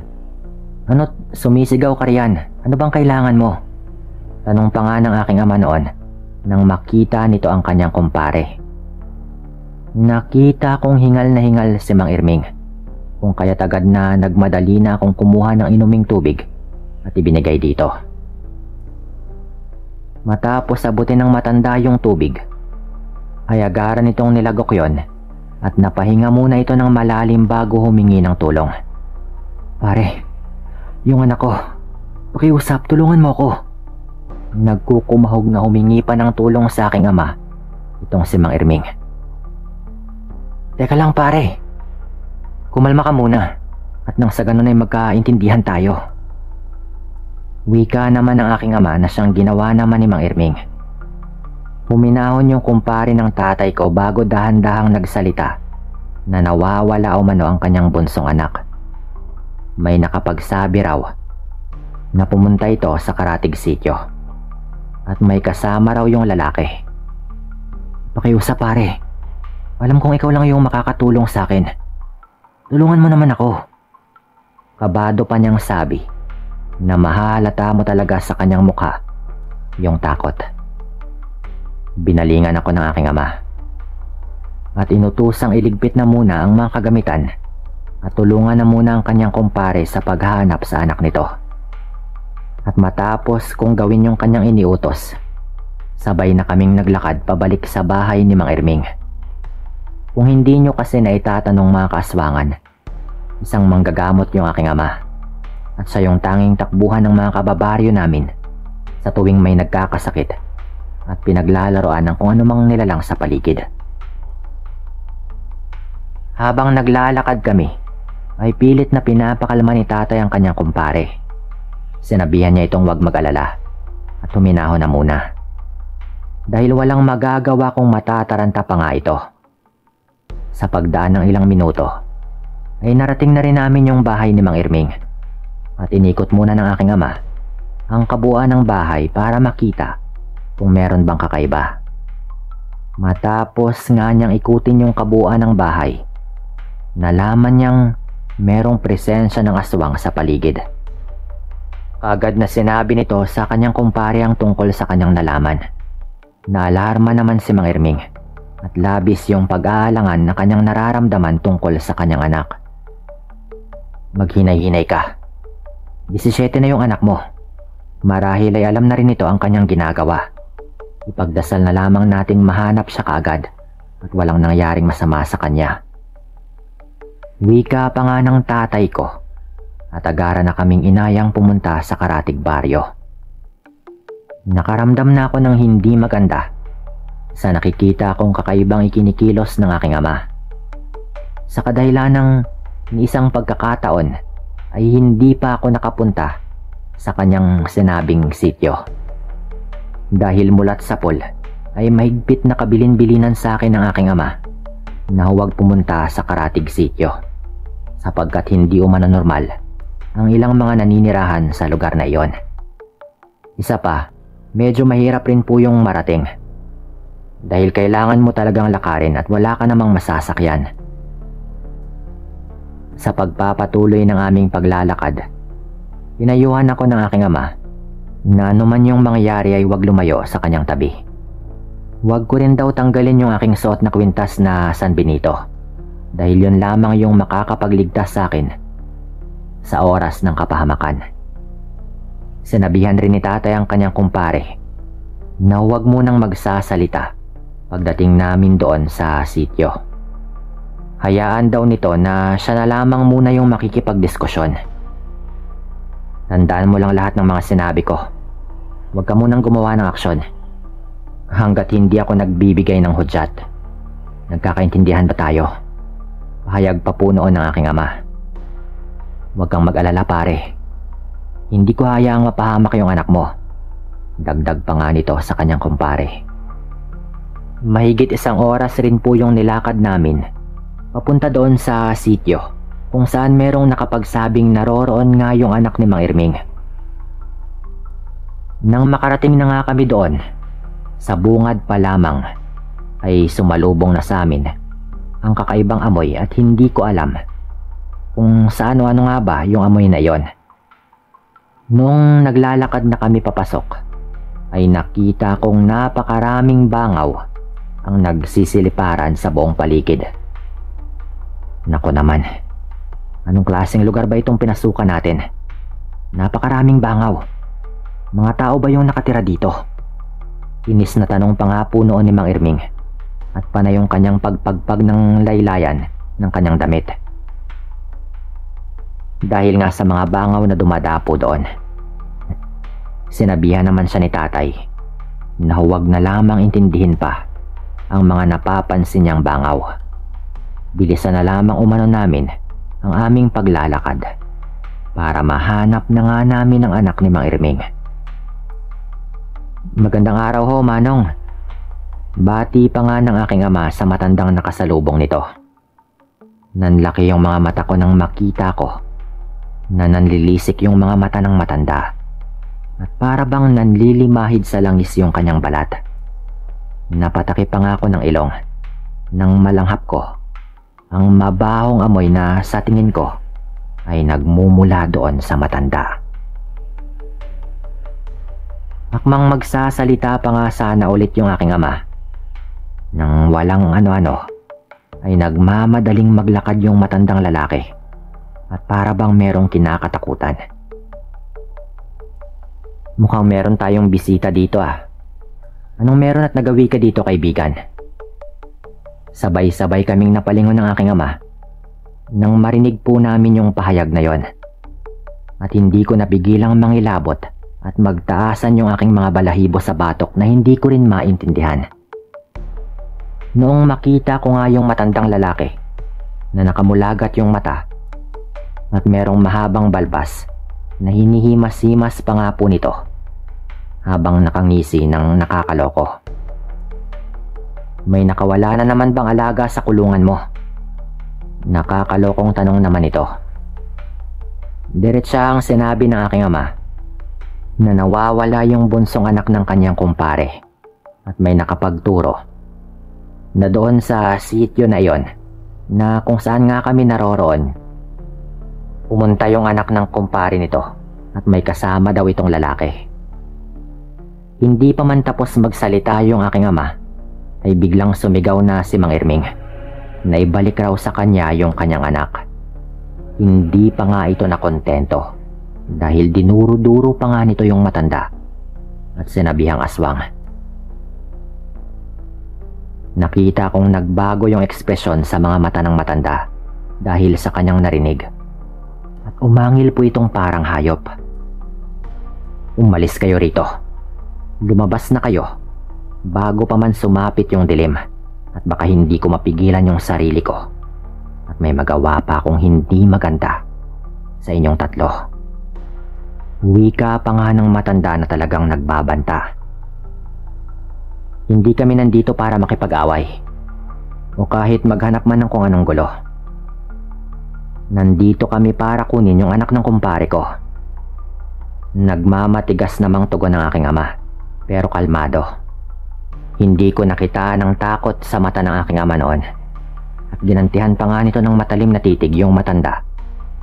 ano't sumisigaw ka riyan? Ano bang kailangan mo?" Tanong pa nga ng aking ama noon nang makita nito ang kanyang kumpare. Nakita kong hingal na hingal si Mang Irming, kung kaya't agad na nagmadali na akong kumuha ng inuming tubig at ibinigay dito. Matapos abutin ng matanda yung tubig, ay agaran nitong nilagok yon at napahinga muna ito ng malalim bago humingi ng tulong. "Pare, yung anak ko, pakiusap, tulungan mo ko." Nagkukumahog na humingi pa ng tulong sa aking ama, itong si Mang Irming. "Teka lang pare, kumalma ka muna at nang sa ganun ay magkaintindihan tayo." Wika naman ng aking ama na siyang ginawa naman ni Mang Irming. Huminahon yung kumpare ng tatay ko bago dahan-dahang nagsalita na nawawala o mano ang kanyang bunsong anak. May nakapagsabi raw na pumunta ito sa Karatig Sitio at may kasama raw yung lalaki. Pakiusap pare, alam kong ikaw lang yung makakatulong sa akin. Tulungan mo naman ako. Kabado pa niyang sabi na mahalata mo talaga sa kanyang mukha yung takot. Binalingan ako ng aking ama at inutusang iligpit na muna ang mga kagamitan at tulungan na muna ang kanyang kumpare sa paghahanap sa anak nito. At matapos kung gawin yung kanyang iniutos, sabay na kaming naglakad pabalik sa bahay ni Mang Erming. Kung hindi nyo kasi na itatanong mga kaaswangan, isang manggagamot yung aking ama at siya yung tanging takbuhan ng mga kababaryo namin sa tuwing may nagkakasakit at pinaglalaroan ng kung anumang nilalang sa paligid. Habang naglalakad kami, ay pilit na pinapakalma ni tatay ang kanyang kumpare. Sinabihan niya itong wag mag-alala at huminahon na muna. Dahil walang magagawa kung matataranta pa nga ito. Sa pagdaan ng ilang minuto, ay narating na rin namin yung bahay ni Mang Erming at inikot muna ng aking ama ang kabuuan ng bahay para makita kung meron bang kakaiba. Matapos nga niyang ikutin yung kabuuan ng bahay, nalaman niyang merong presensya ng aswang sa paligid. Agad na sinabi nito sa kanyang kumpare ang tungkol sa kanyang nalaman. Naalarma naman si Mang Erming at labis yung pag-aalangan na kanyang nararamdaman tungkol sa kanyang anak. Maghinay-hinay ka. 17 na yung anak mo. Marahil ay alam na rin ito ang kanyang ginagawa. Ipagdasal na lamang nating mahanap siya kaagad at walang nangyaring masama sa kanya. Wika pa nga ng tatay ko at agara na kaming inayang pumunta sa Karatig Baryo. Nakaramdam na ako ng hindi maganda sa nakikita kong kakaibang ikinikilos ng aking ama. Sa kadahilan ng isang pagkakataon ay hindi pa ako nakapunta sa kanyang sinabing sityo. Dahil mulat sa pool ay mahigpit na kabilin-bilinan sa akin ng aking ama na huwag pumunta sa Karatig Sitio sapagkat hindi umano normal ang ilang mga naninirahan sa lugar na iyon. Isa pa, medyo mahirap rin po yung marating dahil kailangan mo talagang lakarin at wala ka namang masasakyan. Sa pagpapatuloy ng aming paglalakad, pinayuhan ako ng aking ama na anuman yung mangyayari ay huwag lumayo sa kanyang tabi. Huwag ko rin daw tanggalin yung aking suot na kwintas na San Benito dahil yun lamang yung makakapagligtas sa akin sa oras ng kapahamakan. Sinabihan rin ni tatay ang kanyang kumpare na huwag munang magsasalita pagdating namin doon sa sityo. Hayaan daw nito na siya na lamang muna yung makikipagdiskusyon. Tandaan mo lang lahat ng mga sinabi ko. Huwag ka munang gumawa ng aksyon hanggat hindi ako nagbibigay ng hudyat. Nagkakaintindihan ba tayo? Pahayag pa po noon ng aking ama. Huwag kang mag-alala pare. Hindi ko hayaang mapahamak yung anak mo. Dagdag pa nga nito sa kanyang kumpare. Mahigit 1 oras rin po yung nilakad namin papunta doon sa sityo kung saan merong nakapagsabing naroroon nga yung anak ni Mang Erming. Nang makarating na nga kami doon, sa bungad pa lamang ay sumalubong na sa amin ang kakaibang amoy at hindi ko alam kung saan o ano nga ba yung amoy na yon. Nung naglalakad na kami papasok, ay nakita kong napakaraming bangaw ang nagsisiliparan sa buong paligid. Nako naman, anong klaseng lugar ba itong pinasukan natin? Napakaraming bangaw. Mga tao ba yung nakatira dito? Inis na tanong pa nga po noon ni Mang Erming at panay yung kanyang pagpagpag ng laylayan ng kanyang damit. Dahil nga sa mga bangaw na dumadapo doon. Sinabihan naman siya ni tatay na huwag na lamang intindihin pa ang mga napapansin niyang bangaw. Bilisan na lamang umano namin ang aming paglalakad para mahanap na nga namin ang anak ni Mang Erming. Magandang araw ho, Manong. Bati pa nga ng aking ama sa matandang nakasalubong nito. Nanlaki yung mga mata ko nang makita ko na nanlilisik yung mga mata ng matanda at para bang nanlilimahid sa langis yung kanyang balat. Napataki pa nga ako ng ilong nang malanghap ko ang mabahong amoy na sa tingin ko ay nagmumula doon sa matanda. Akmang magsasalita pa nga sana ulit yung aking ama nang walang ano-ano ay nagmamadaling maglakad yung matandang lalaki at para bang merong kinakatakutan. Mukhang meron tayong bisita dito ah. Anong meron at nagawi ka dito, kaibigan? Sabay-sabay kaming napalingon ng aking ama nang marinig po namin yung pahayag na yon. At hindi ko napigilang mangilabot at magtaasan yung aking mga balahibo sa batok na hindi ko rin maintindihan. Noong makita ko nga yung matandang lalaki na nakamulagat yung mata at merong mahabang balbas na hinihimas-himas pa nga po nito habang nakangisi ng nakakaloko. May nakawala na naman bang alaga sa kulungan mo? Nakakalokong tanong naman ito. Diretsa ang sinabi ng aking ama na nawawala yung bunsong anak ng kanyang kumpare at may nakapagturo na doon sa sityo na iyon na kung saan nga kami naroroon. Pumunta yung anak ng kumpare nito at may kasama daw itong lalaki. Hindi pa man tapos magsalita yung aking ama ay biglang sumigaw na si Mang Irming na ibalik raw sa kanya yung kanyang anak. Hindi pa nga ito nakontento dahil dinuro-duro pa nga nito yung matanda at sinabihang aswang. Nakita kong nagbago yung ekspresyon sa mga mata ng matanda dahil sa kanyang narinig at umangil po itong parang hayop. Umalis kayo rito. Lumabas na kayo bago pa man sumapit yung dilim at baka hindi ko mapigilan yung sarili ko at may magawa pa akong hindi maganda sa inyong tatlo. Wika pa nga ng matanda na talagang nagbabanta. Hindi kami nandito para makipag-away o kahit maghanap man ng kung anong gulo. Nandito kami para kunin yung anak ng kumpare ko. Nagmamatigas namang tugon ng aking ama pero kalmado. Hindi ko nakita ng takot sa mata ng aking ama noon at ginantihan pa nga nito ng matalim na titig yung matanda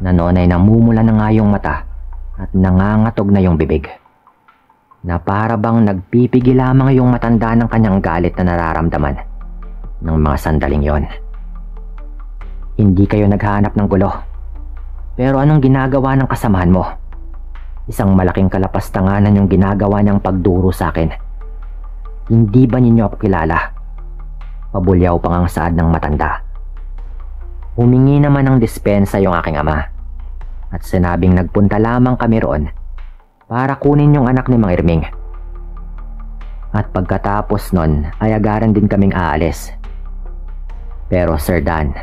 na noon ay namumula na nga yung mata at nangangatog na yung bibig. Na para bang nagpipigil lamang yung matanda ng kanyang galit na nararamdaman ng mga sandaling yon. Hindi kayo naghahanap ng gulo. Pero anong ginagawa ng kasamahan mo? Isang malaking kalapastanganan yung ginagawa niyang pagduro sa akin. Hindi ba ninyo ako kilala? Pabulyaw pang ang saad ng matanda. Humingi naman ng dispensa yung aking ama at sinabing nagpunta lamang kami roon para kunin yung anak ni Mang Irming. At pagkatapos nun ay agaran din kaming aalis. Pero Sir Dan,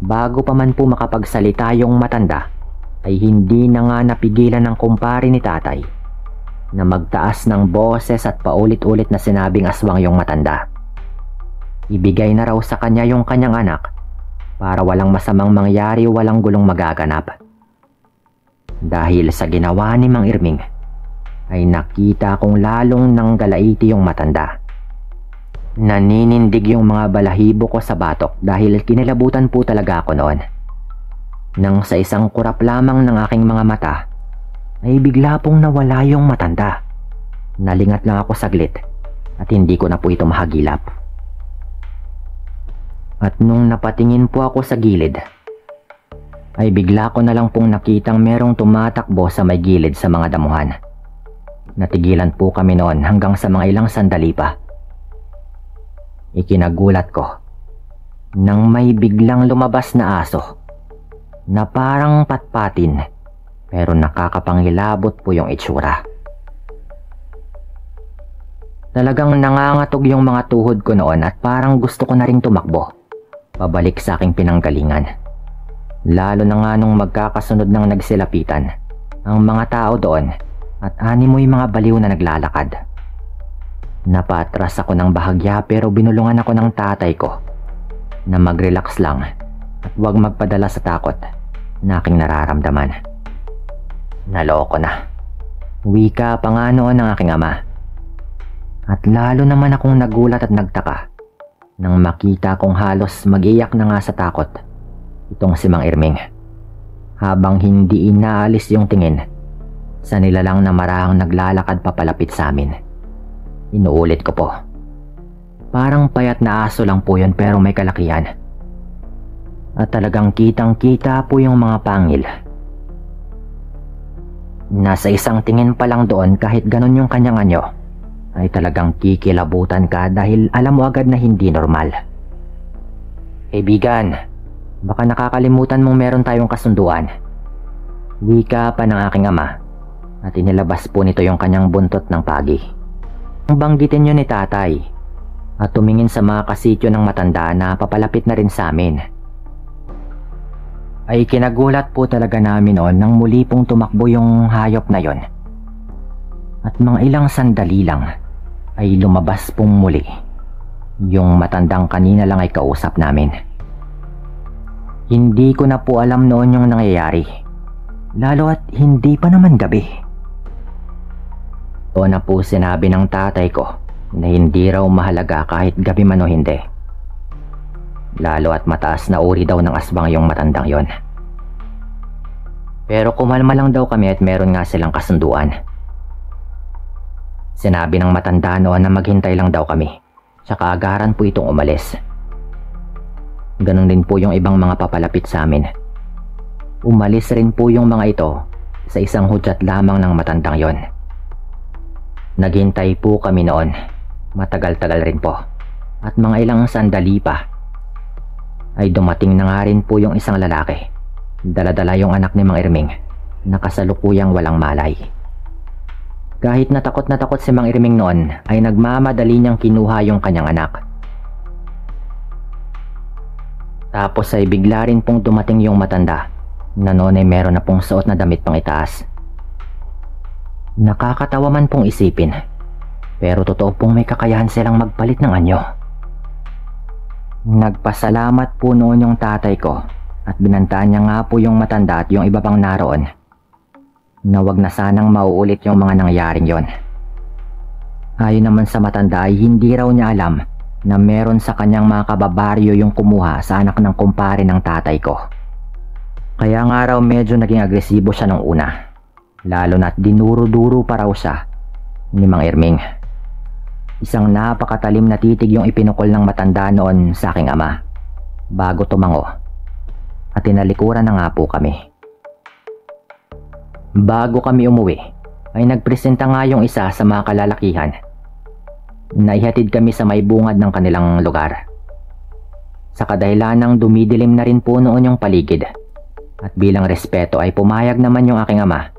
bago pa man po makapagsalita yung matanda, ay hindi na nga napigilan ng kumpare ni tatay na magtaas ng boses at paulit-ulit na sinabing aswang yung matanda. Ibigay na raw sa kanya yung kanyang anak para walang masamang mangyari o walang gulong magaganap. Dahil sa ginawa ni Mang Irming, ay nakita kong lalong nanggalaiti yung matanda. Naninindig yung mga balahibo ko sa batok dahil kinilabutan po talaga ako noon. Nang sa isang kurap lamang ng aking mga mata, ay bigla pong nawala yung matanda. Nalingat lang ako saglit at hindi ko na po ito mahagilap. At nung napatingin po ako sa gilid, ay bigla ko na lang pong nakitang merong tumatakbo sa may gilid sa mga damuhan. Natigilan po kami noon hanggang sa mga ilang sandali pa. Ikinagulat ko nang may biglang lumabas na aso na parang patpatin pero nakakapangilabot po yung itsura. Talagang nangangatog yung mga tuhod ko noon at parang gusto ko na ring tumakbo pabalik sa aking pinanggalingan. Lalo na nga nung magkakasunod ng nagsilapitan ang mga tao doon at animoy mga baliw na naglalakad. Napatras ako ng bahagya pero binulungan ako ng tatay ko na mag-relax lang at huwag magpadala sa takot na aking nararamdaman. Naloko na. Wika pa nga noon ng aking ama. At lalo naman akong nagulat at nagtaka nang makita kong halos mag-iyak na nga sa takot itong si Mang Irming. Habang hindi inaalis yung tingin sa nilalang na marahang naglalakad papalapit sa amin. Inuulit ko po. Parang payat na aso lang po yun pero may kalakihan. At talagang kitang-kita po yung mga pangil. Nasa isang tingin pa lang doon kahit ganun yung kanyang anyo, ay talagang kikilabutan ka dahil alam mo agad na hindi normal. Kaibigan, baka nakakalimutan mong meron tayong kasunduan. Wika pa ng aking ama at inilabas po nito yung kanyang buntot ng pagi. Banggitin niyo ni tatay at tumingin sa mga kasityo ng matanda na papalapit na rin sa amin. Ay kinagulat po talaga namin noon nang muli pong tumakbo yung hayop na yon. At mga ilang sandali lang ay lumabas pong muli yung matandang kanina lang ay kausap namin. Hindi ko na po alam noon yung nangyayari, lalo at hindi pa naman gabi. O na po sinabi ng tatay ko na hindi raw mahalaga kahit gabi man o hindi. Lalo at mataas na uri daw ng aswang yung matandang yon. Pero kumalma lang daw kami at meron nga silang kasunduan. Sinabi ng matanda noon na maghintay lang daw kami, tsaka agaran po itong umalis. Ganon din po yung ibang mga papalapit sa amin. Umalis rin po yung mga ito sa isang hudyat lamang ng matandang yon. Naghintay po kami noon, matagal-tagal rin po, at mga ilang sandali pa ay dumating na nga rin po yung isang lalaki. Dala-dala yung anak ni Mang Irming na kasalukuyang walang malay. Kahit na takot si Mang Irming noon ay nagmamadali niyang kinuha yung kanyang anak. Tapos ay bigla rin pong dumating yung matanda na noon ay meron na pong suot na damit pang itaas. Nakakatawa man pong isipin, pero totoo pong may kakayahan silang magpalit ng anyo. Nagpasalamat po noon yung tatay ko at binantaan niya nga po yung matanda at yung iba pang naroon na wag na sanang mauulit yung mga nangyaring yon. Ayon naman sa matanda ay hindi raw niya alam na meron sa kanyang mga kababaryo yung kumuha sa anak ng kumpare ng tatay ko. Kaya nga raw medyo naging agresibo siya nung una. Lalo na't dinuro-duro pa raw siya ni Mang Irming. Isang napakatalim na titig yung ipinukol ng matanda noon sa aking ama bago tumango at tinalikuran na nga po kami. Bago kami umuwi ay nagpresenta nga yung isa sa mga kalalakihan na ihatid kami sa may bungad ng kanilang lugar. Sa kadahilanang dumidilim na rin po noon yung paligid at bilang respeto ay pumayag naman yung aking ama.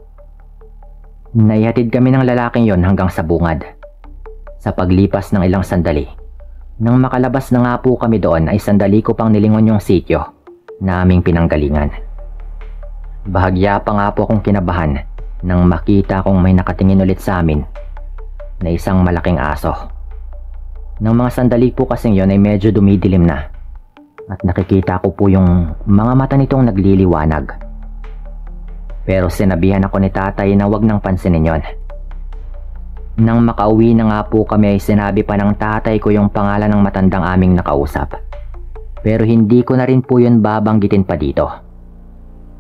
Naihatid kami ng lalaking yon hanggang sa bungad. Sa paglipas ng ilang sandali, nang makalabas na nga po kami doon ay sandali ko pang nilingon yung sityo na aming pinanggalingan. Bahagya pa nga po akong kinabahan nang makita kong may nakatingin ulit sa amin na isang malaking aso. Nang mga sandali po kasing yon ay medyo dumidilim na at nakikita ko po yung mga mata nitong nagliliwanag. Pero sinabihan ako ni tatay na wag nang pansinin yon. Nang makauwi na nga po kami ay sinabi pa ng tatay ko yung pangalan ng matandang aming nakausap. Pero hindi ko na rin po yun babanggitin pa dito.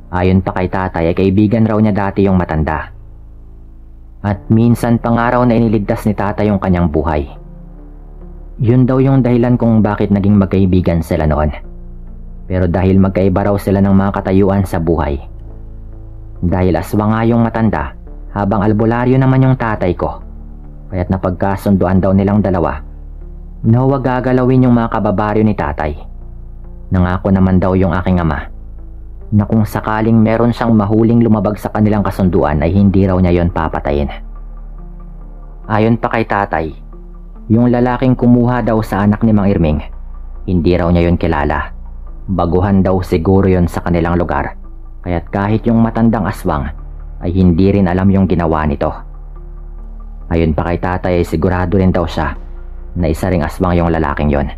Ayon pa kay tatay ay kaibigan raw niya dati yung matanda. At minsan pa nga raw na iniligtas ni tatay yung kanyang buhay. Yun daw yung dahilan kung bakit naging magkaibigan sila noon. Pero dahil magkaiba raw sila ng mga katayuan sa buhay. Dahil aswang nga yung matanda, habang albularyo naman yung tatay ko. Kaya't napagkasunduan daw nilang dalawa na huwag gagalawin yung mga kababaryo ni tatay. Nangako naman daw yung aking ama na kung sakaling meron siyang mahuling lumabag sa kanilang kasunduan ay hindi raw niya yon papatayin. Ayon pa kay tatay, yung lalaking kumuha daw sa anak ni Mang Irming, hindi raw niya yon kilala. Baguhan daw siguro yon sa kanilang lugar. Kaya't kahit yung matandang aswang ay hindi rin alam yung ginawa nito. Ayon pa kay tatay ay sigurado rin daw siya na isa ring aswang yung lalaking yon.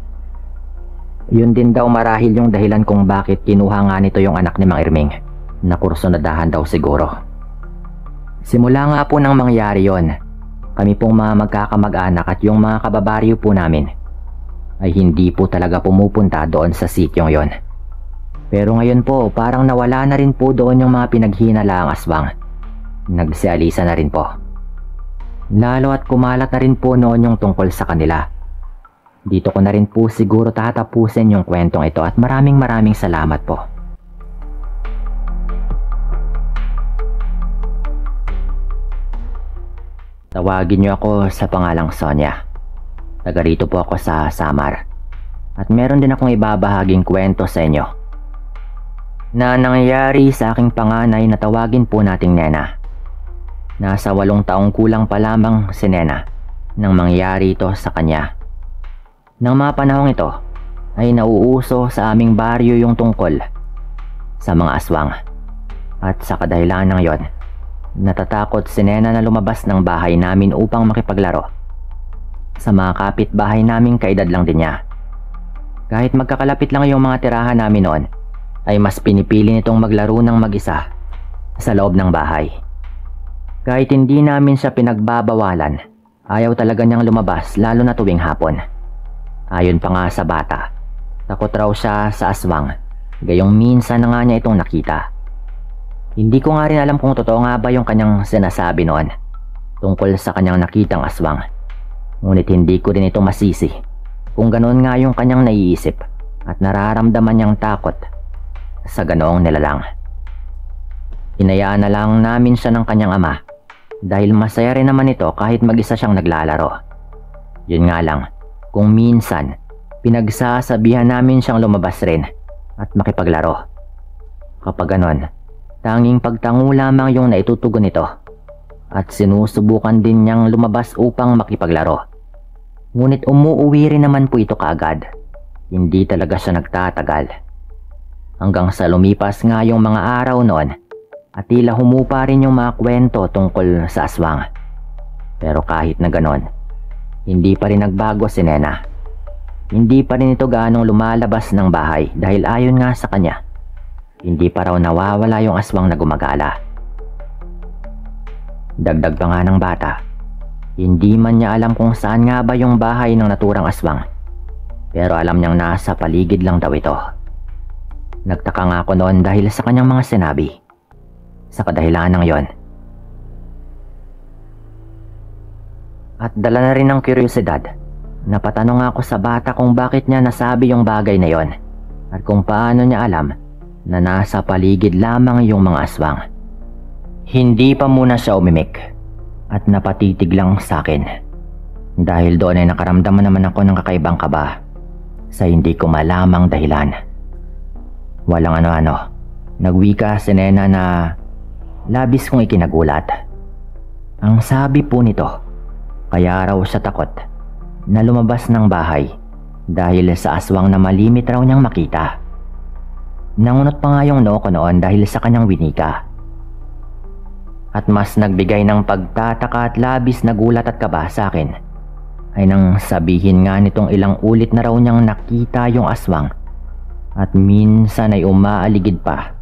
Yun din daw marahil yung dahilan kung bakit kinuha nga nito yung anak ni Mang Irming na kursunadahan daw siguro. Simula nga po nang mangyari yon, kami pong mga magkakamag-anak at yung mga kababaryo po namin ay hindi po talaga pumupunta doon sa sityong yon. Pero ngayon po parang nawala na rin po doon yung mga pinaghinalaang aswang. Nagsialisa na rin po. Lalo at kumalat na rin po noon yung tungkol sa kanila. Dito ko na rin po siguro tatapusin yung kwentong ito at maraming salamat po. Tawagin niyo ako sa pangalang Sonia. Taga rito po ako sa Samar. At meron din akong ibabahaging kwento sa inyo na nangyayari sa aking panganay na tawagin po nating Nena. Nasa 8 taong kulang pa lamang si Nena nang mangyari ito sa kanya. Nang mga panahong ito ay nauuso sa aming baryo yung tungkol sa mga aswang. At sa kadahilan ng yon, natatakot si Nena na lumabas ng bahay namin upang makipaglaro sa mga kapitbahay naming kaedad lang din niya. Kahit magkakalapit lang yung mga tirahan namin noon, ay mas pinipili nitong maglaro ng mag-isa sa loob ng bahay. Kahit hindi namin siya pinagbabawalan, ayaw talaga niyang lumabas lalo na tuwing hapon. Ayon pa nga sa bata, takot raw siya sa aswang, gayong minsan na nga niya itong nakita. Hindi ko nga rin alam kung totoo nga ba yung kanyang sinasabi noon tungkol sa kanyang nakitang aswang. Ngunit hindi ko rin ito masisi kung ganoon nga yung kanyang naiisip at nararamdaman niyang takot sa ganoong nilalang. Hinayaan na lang namin siya ng kanyang ama dahil masaya rin naman ito kahit mag-isa siyang naglalaro. Yun nga lang, kung minsan pinagsasabihan namin siyang lumabas rin at makipaglaro. Kapag ganon, tanging pagtango lamang yung naitutugon nito at sinusubukan din niyang lumabas upang makipaglaro. Ngunit umuuwi rin naman po ito kaagad. Hindi talaga siya nagtatagal. Hanggang sa lumipas nga yung mga araw noon at tila humupa rin yung mga kwento tungkol sa aswang. Pero kahit na ganon, hindi pa rin nagbago si Nena. Hindi pa rin ito gaanong lumalabas ng bahay dahil ayon nga sa kanya, hindi pa raw nawawala yung aswang na gumagala. Dagdag pa nga ng bata, hindi man niya alam kung saan nga ba yung bahay ng naturang aswang. Pero alam niyang nasa paligid lang daw ito. Nagtaka nga ako noon dahil sa kanyang mga sinabi. Sa kadahilan ng yon. At dala na rin ng kuryosidad, napatanong ako sa bata kung bakit niya nasabi yung bagay na yon at kung paano niya alam na nasa paligid lamang yung mga aswang. Hindi pa muna siya umimik at napatitig lang sa akin. Dahil doon ay nakaramdaman naman ako ng kakaibang kaba sa hindi ko malamang dahilan. Walang ano-ano, nagwika si Nena na labis kong ikinagulat. Ang sabi po nito, kaya raw siya takot na lumabas ng bahay dahil sa aswang na malimit raw niyang makita. Nangunot pa nga yung noo ko noon dahil sa kanyang winika. At mas nagbigay ng pagtataka at labis na gulat at kaba sa akin ay nang sabihin nga nitong ilang ulit na raw niyang nakita yung aswang at minsan ay umaaligid pa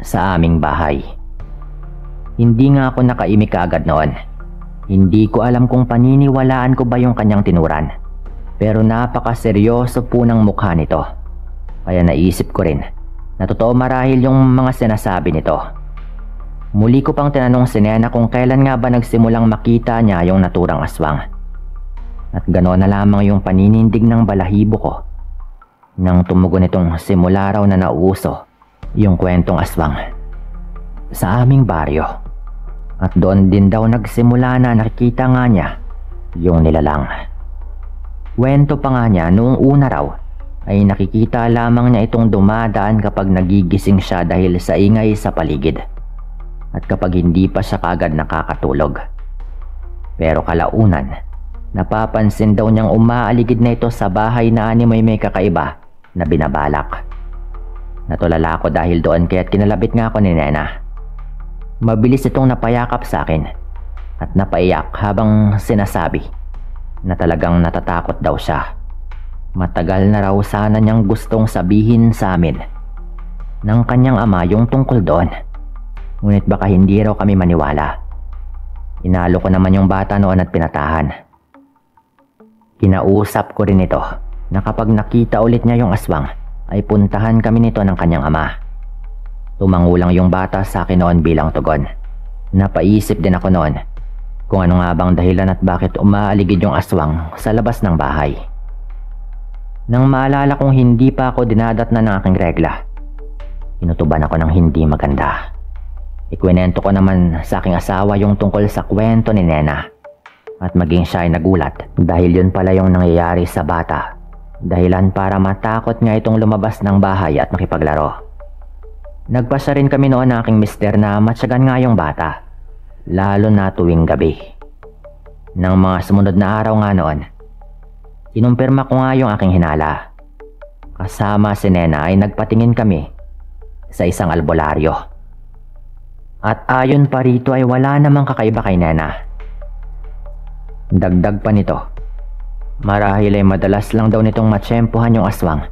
sa aming bahay. Hindi nga ako nakaimik agad noon. Hindi ko alam kung paniniwalaan ko ba yung kanyang tinuran. Pero napakaseryoso po ng mukha nito. Kaya naisip ko rin na totoo marahil yung mga sinasabi nito. Muli ko pang tinanong si Nena kung kailan nga ba nagsimulang makita niya yung naturang aswang. At gano'n na lamang yung paninindig ng balahibo ko nang tumugon itong simula raw na nauuso yung kwentong aswang sa aming baryo. At doon din daw nagsimula na nakikita nga niya yung nilalang. Kwento pa nga niya noong una raw ay nakikita lamang niya itong dumadaan kapag nagigising siya dahil sa ingay sa paligid at kapag hindi pa siya kagad nakakatulog. Pero kalaunan, napapansin daw niyang umaaligid na ito sa bahay na animoy may kakaiba na binabalak. Natulala ako dahil doon kaya't kinalabit nga ako ni Nena. Mabilis itong napayakap sa akin at napaiyak habang sinasabi na talagang natatakot daw siya. Matagal na raw sana niyang gustong sabihin sa amin ng kanyang ama yung tungkol doon. Ngunit baka hindi raw kami maniwala. Inalo ko naman yung bata noon at pinatahan. Kinausap ko rin ito na kapag nakita ulit niya yung aswang ay puntahan kami nito ng kanyang ama. Tumangulang yung bata sa akin noon bilang tugon. Napaisip din ako noon kung ano nga bang dahilan at bakit umaaligid yung aswang sa labas ng bahay. Nang maalala kong hindi pa ako dinadatnan ng aking regla, inutuban ako ng hindi maganda. Ikwinento ko naman sa aking asawa yung tungkol sa kwento ni Nena at maging siya ay nagulat dahil yun pala yung nangyayari sa bata. Dahilan para matakot nga itong lumabas ng bahay at makipaglaro. Nagpasya rin kami noon ng aking mister na matyagan nga yung bata, lalo na tuwing gabi. Nang mga sumunod na araw nga noon, kinumpirma ko nga yung aking hinala. Kasama si Nena ay nagpatingin kami sa isang albularyo. At ayon pa rito ay wala namang kakaiba kay Nena. Dagdag pa nito, marahil ay madalas lang daw nitong matsyempohan yung aswang.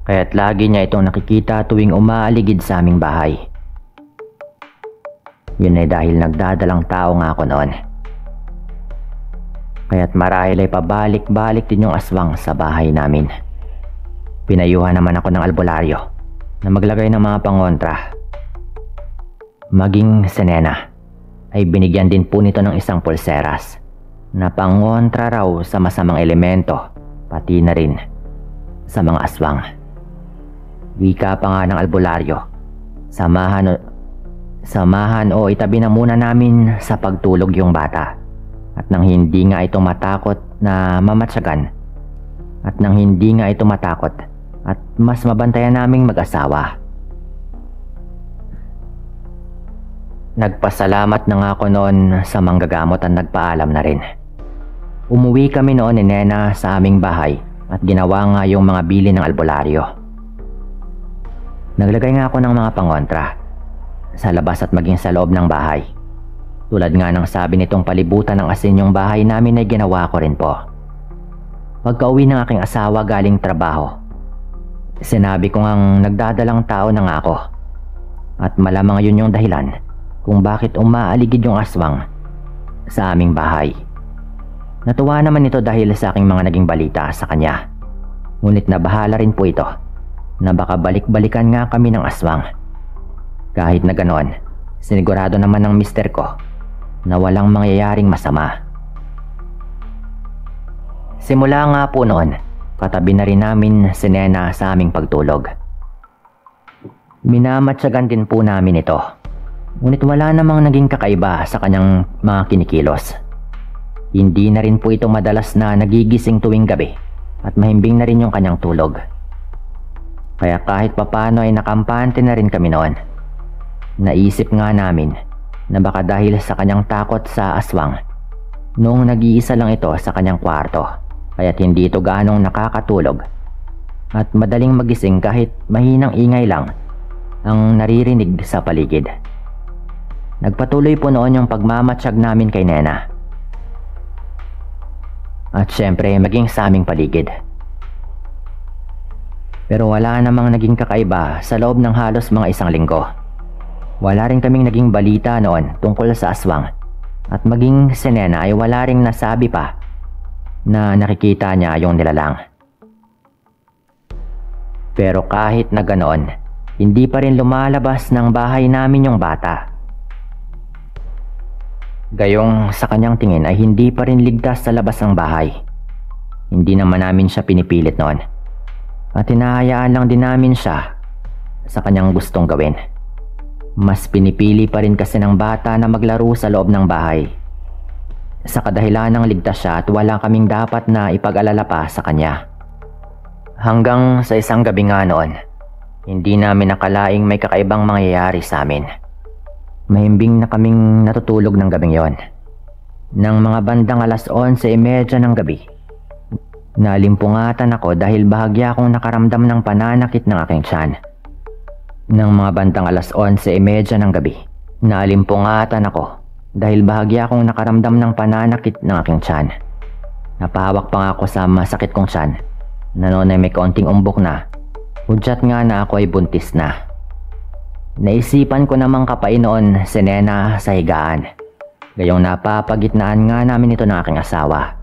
Kaya't lagi niya itong nakikita tuwing umaaligid sa aming bahay. Yun ay dahil nagdadalang tao nga ako noon. Kaya't marahil ay pabalik-balik din yung aswang sa bahay namin. Pinayuhan naman ako ng albularyo na maglagay ng mga pangontra. Maging si Nena ay binigyan din po nito ng isang pulseras na pangontra raw sa masamang elemento, pati na rin sa mga aswang. Wika pa nga ng albularyo, samahan o itabi na muna namin sa pagtulog yung bata. At nang hindi nga ito matakot na mamatsagan, at nang hindi nga ito matakot at mas mabantayan naming mag-asawa. Nagpasalamat na nga ako noon sa manggagamot at nagpaalam na rin. Umuwi kami noon ni Nena sa aming bahay at ginawa nga yung mga bili ng albularyo. Naglagay nga ako ng mga pangontra sa labas at maging sa loob ng bahay. Tulad nga ng sabi nitong palibutan ng asin yung bahay namin ay ginawa ko rin po. Pagka-uwi ng aking asawa galing trabaho, sinabi ko ngang nagdadalang tao na nga ako. At malamang yun yung dahilan kung bakit umaaligid yung aswang sa aming bahay. Natuwa naman ito dahil sa aking mga naging balita sa kanya. Ngunit nabahala rin po ito na baka balik-balikan nga kami ng aswang. Kahit na ganoon, sinigurado naman ng mister ko na walang mangyayaring masama. Simula nga po noon, katabi na rin namin si Nena sa aming pagtulog. Minamatyagan din po namin ito. Ngunit wala namang naging kakaiba sa kanyang mga kinikilos. Hindi na rin po ito madalas na nagigising tuwing gabi at mahimbing na rin yung kanyang tulog. Kaya kahit papano ay nakampante na rin kami noon. Naisip nga namin na baka dahil sa kanyang takot sa aswang, noong nag-iisa lang ito sa kanyang kwarto, kaya't hindi ito gaanong nakakatulog at madaling magising kahit mahinang ingay lang ang naririnig sa paligid. Nagpatuloy po noon yung pagmamatsyag namin kay Nena. At syempre maging sa aming paligid. Pero wala namang naging kakaiba sa loob ng halos mga isang linggo. Wala rin kaming naging balita noon tungkol sa aswang. At maging si Nena ay wala ring nasabi pa na nakikita niya yung nilalang. Pero kahit na ganoon, hindi pa rin lumalabas ng bahay namin yung bata. Gayong sa kanyang tingin ay hindi pa rin ligtas sa labas ng bahay. Hindi naman namin siya pinipilit noon. At hinahayaan lang din namin siya sa kanyang gustong gawin. Mas pinipili pa rin kasi ng bata na maglaro sa loob ng bahay. Sa kadahilan ng ligtas siya at wala kaming dapat na ipag-alala pa sa kanya. Hanggang sa isang gabi nga noon, hindi namin nakalaing may kakaibang mangyayari sa amin. Mahimbing na kaming natutulog ng gabing yon. Nang mga bandang 11:30 ng gabi, nalimpungatan ako dahil bahagya akong nakaramdam ng pananakit ng aking tiyan. Nang mga bandang 11:30 ng gabi, nalimpungatan ako dahil bahagya akong nakaramdam ng pananakit ng aking tiyan. Napahawak pa nga ako sa masakit kong tiyan na noon ay may kaunting umbok na, hudyat nga na ako ay buntis na. Naisipan ko namang kapain noon si Nena sa higaan, gayong napapagitnaan nga namin ito ng aking asawa.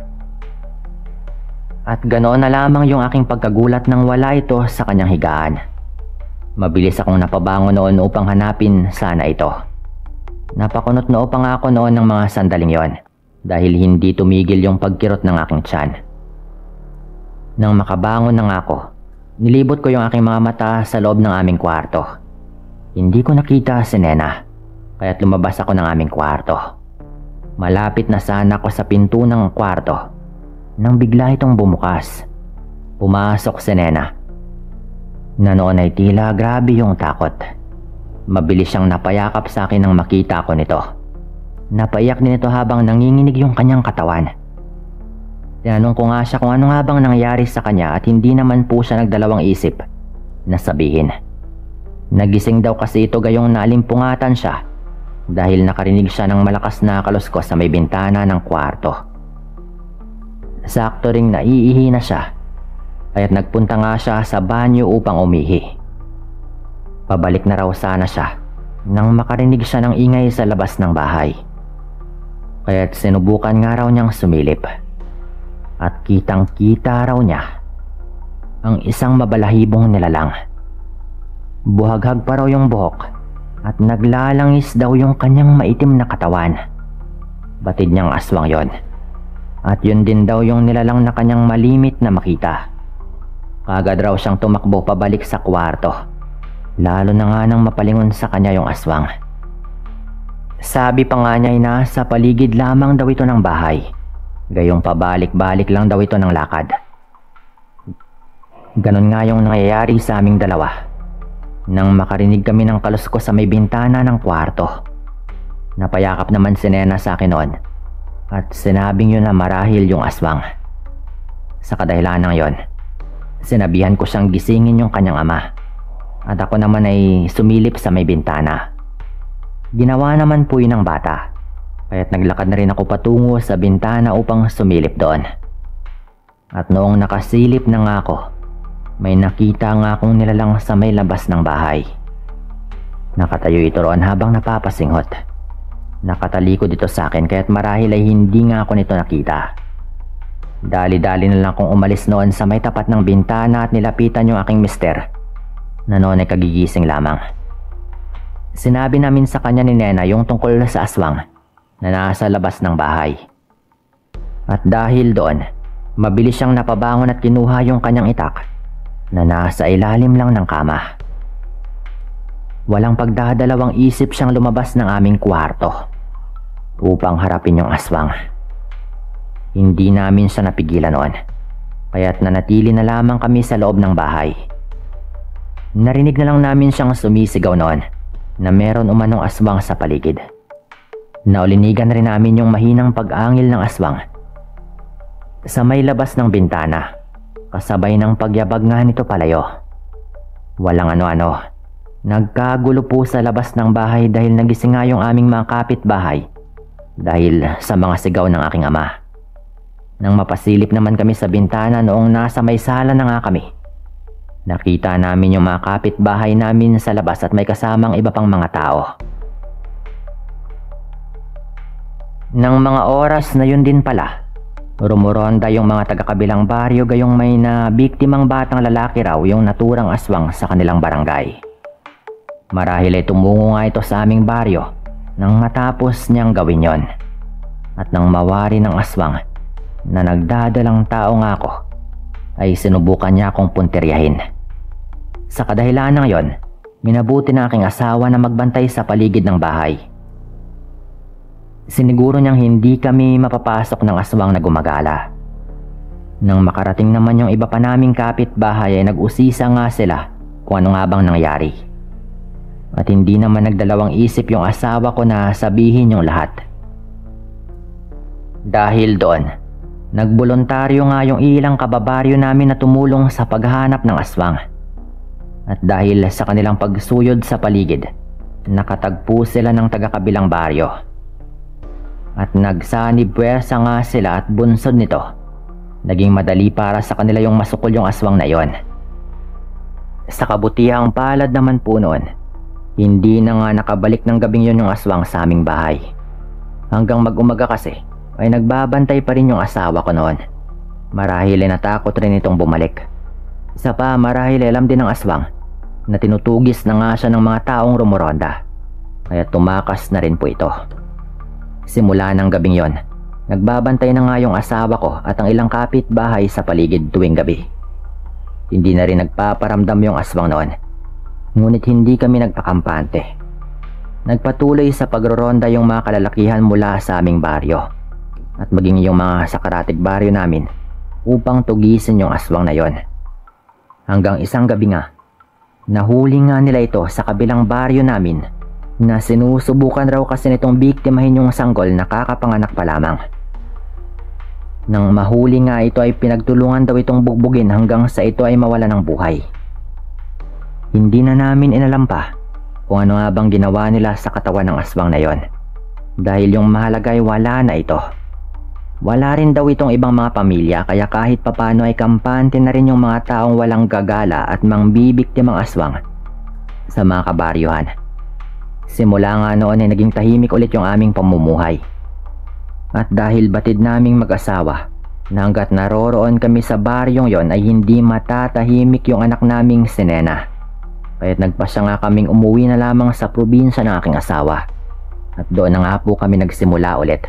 At ganoon na lamang yung aking pagkagulat nang wala ito sa kanyang higaan. Mabilis akong napabangon noon upang hanapin sana ito. Napakunot noo pa nga ako noon ng mga sandaling yon dahil hindi tumigil yung pagkirot ng aking tiyan. Nang makabangon na nga ako, nilibot ko yung aking mga mata sa loob ng aming kwarto. Hindi ko nakita si Nena, kaya't lumabas ako ng aming kwarto. Malapit na sana ako sa pinto ng kwarto nang bigla itong bumukas. Pumasok si Nena, na noon ay tila grabe yung takot. Mabilis siyang napayakap sa akin nang makita ko nito. Napaiyak din ito habang nanginginig yung kanyang katawan. Tinanong ko nga siya kung ano nga bang nangyari sa kanya at hindi naman po siya nagdalawang isip na sabihin. Nagising daw kasi ito gayong nalimpungatan siya dahil nakarinig siya ng malakas na kaluskos sa may bintana ng kwarto. Sakto ring naiihi na siya, kaya't nagpunta nga siya sa banyo upang umihi. Pabalik na raw sana siya nang makarinig siya ng ingay sa labas ng bahay. Kaya't sinubukan nga raw niyang sumilip. At kitang-kita raw niya ang isang mabalahibong nilalang. Buhaghag pa raw yung buhok at naglalangis daw yung kanyang maitim na katawan. Batid niyang aswang yon. At yun din daw yung nilalang na kanyang malimit na makita. Kaagad raw siyang tumakbo pabalik sa kwarto, lalo na nga nang mapalingon sa kanya yung aswang. Sabi pa nga niya ay nasa paligid lamang daw ito ng bahay, gayong pabalik-balik lang daw ito ng lakad. Ganon nga yung nangyayari sa aming dalawa nang makarinig kami ng kaluskos sa may bintana ng kwarto. Napayakap naman si Nena sa akin noon at sinabing yun na marahil yung aswang. Sa kadahilan ng yon, sinabihan ko siyang gisingin yung kanyang ama at ako naman ay sumilip sa may bintana. Ginawa naman po yun ng bata, kaya't naglakad na rin ako patungo sa bintana upang sumilip doon. At noong nakasilip na nga ako, may nakita nga akong nilalang sa may labas ng bahay. Nakatayo ito roon habang napapasinghot. Nakatalikod dito sa akin kaya't marahil ay hindi nga ako nito nakita. Dali-dali na lang akong umalis noon sa may tapat ng bintana at nilapitan yung aking mister na noon ay kagigising lamang. Sinabi namin sa kanya ni Nena yung tungkol sa aswang na nasa labas ng bahay. At dahil doon, mabilis siyang napabangon at kinuha yung kanyang itak na nasa ilalim lang ng kama. Walang pagdadalawang isip siyang lumabas ng aming kwarto upang harapin yung aswang. Hindi namin siya napigilan noon, kaya't nanatili na lamang kami sa loob ng bahay. Narinig na lang namin siyang sumisigaw noon na meron umanong aswang sa paligid. Naulinigan rin namin yung mahinang pag-angil ng aswang sa may labas ng bintana, kasabay ng pagyabag nga nito palayo. Walang ano-ano. Nagkagulo po sa labas ng bahay dahil nagising nga yung aming mga kapitbahay dahil sa mga sigaw ng aking ama. Nang mapasilip naman kami sa bintana noong nasa may sala na nga kami, nakita namin yung mga kapitbahay namin sa labas at may kasamang iba pang mga tao. Nang mga oras na yun din pala, rumuronda yung mga taga-kabilang baryo gayong may na biktimang batang lalaki raw yung naturang aswang sa kanilang barangay. Marahil ay tumungo nga ito sa aming baryo nang matapos niyang gawin yon. At nang mawari ng aswang na nagdadalang tao nga ako, ay sinubukan niya akong puntiryahin. Sa kadahilan ng yon, minabuti ng aking asawa na magbantay sa paligid ng bahay. Siniguro niyang hindi kami mapapasok ng aswang na gumagala. Nang makarating naman yung iba pa naming kapitbahay ay nag-usisa nga sila kung ano nga bang nangyari. At hindi naman nagdalawang isip yung asawa ko na sabihin yung lahat. Dahil doon, nagboluntaryo nga yung ilang kababaryo namin na tumulong sa paghahanap ng aswang. At dahil sa kanilang pagsuyod sa paligid, nakatagpo sila ng taga-kabilang baryo. At nagsanib puwersa nga sila at bunsod nito. Naging madali para sa kanila yung masukol yung aswang na yon. Sa kabutihang palad naman po noon, hindi na nga nakabalik ng gabing yon yung aswang sa aming bahay. Hanggang mag-umaga kasi ay nagbabantay pa rin yung asawa ko noon. Marahil ay natakot rin itong bumalik. Isa pa, marahil alam din ng aswang na tinutugis na nga siya ng mga taong rumoronda. Kaya tumakas na rin po ito. Simula ng gabing yon, nagbabantay na nga yung asawa ko at ang ilang kapitbahay sa paligid tuwing gabi. Hindi na rin nagpaparamdam yung aswang noon. Ngunit hindi kami nagpakampante. Nagpatuloy sa pagroronda yung mga kalalakihan mula sa aming baryo at maging yung mga sa karatig baryo namin upang tugisin yung aswang na yon. Hanggang isang gabi nga, nahuli nga nila ito sa kabilang baryo namin na sinusubukan raw kasi nitong biktimahin yung sanggol na kakapanganak pa lamang. Nang mahuli nga ito ay pinagtulungan daw itong bugbugin hanggang sa ito ay mawala ng buhay. Hindi na namin inalam pa kung ano nga bang ginawa nila sa katawan ng aswang na yon. Dahil yung mahalaga ay wala na ito. Wala rin daw itong ibang mga pamilya kaya kahit papano ay kampante na rin yung mga taong walang gagala at mangbibiktimang aswang sa mga kabaryuhan. Simula nga noon ay naging tahimik ulit yung aming pamumuhay. At dahil batid naming mag-asawa na hanggat naroroon kami sa baryong yon ay hindi matatahimik yung anak naming si Nena. Kaya't nagpasya nga kaming umuwi na lamang sa probinsya ng aking asawa. At doon na nga po kami nagsimula ulit.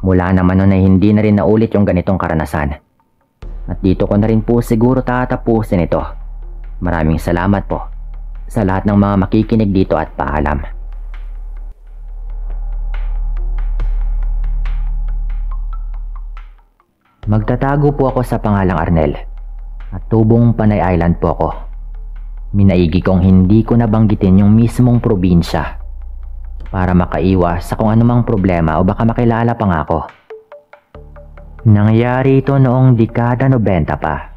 Mula naman noon ay hindi na rin naulit yung ganitong karanasan. At dito ko na rin po siguro tatapusin ito. Maraming salamat po sa lahat ng mga makikinig dito at paalam. Magtatago po ako sa pangalang Arnel at tubong Panay Island po ako. Minaigi kong hindi ko nabanggitin yung mismong probinsya para makaiwas sa kung anumang problema o baka makilala pa nga ako. Nangyari ito noong dekada 90 pa.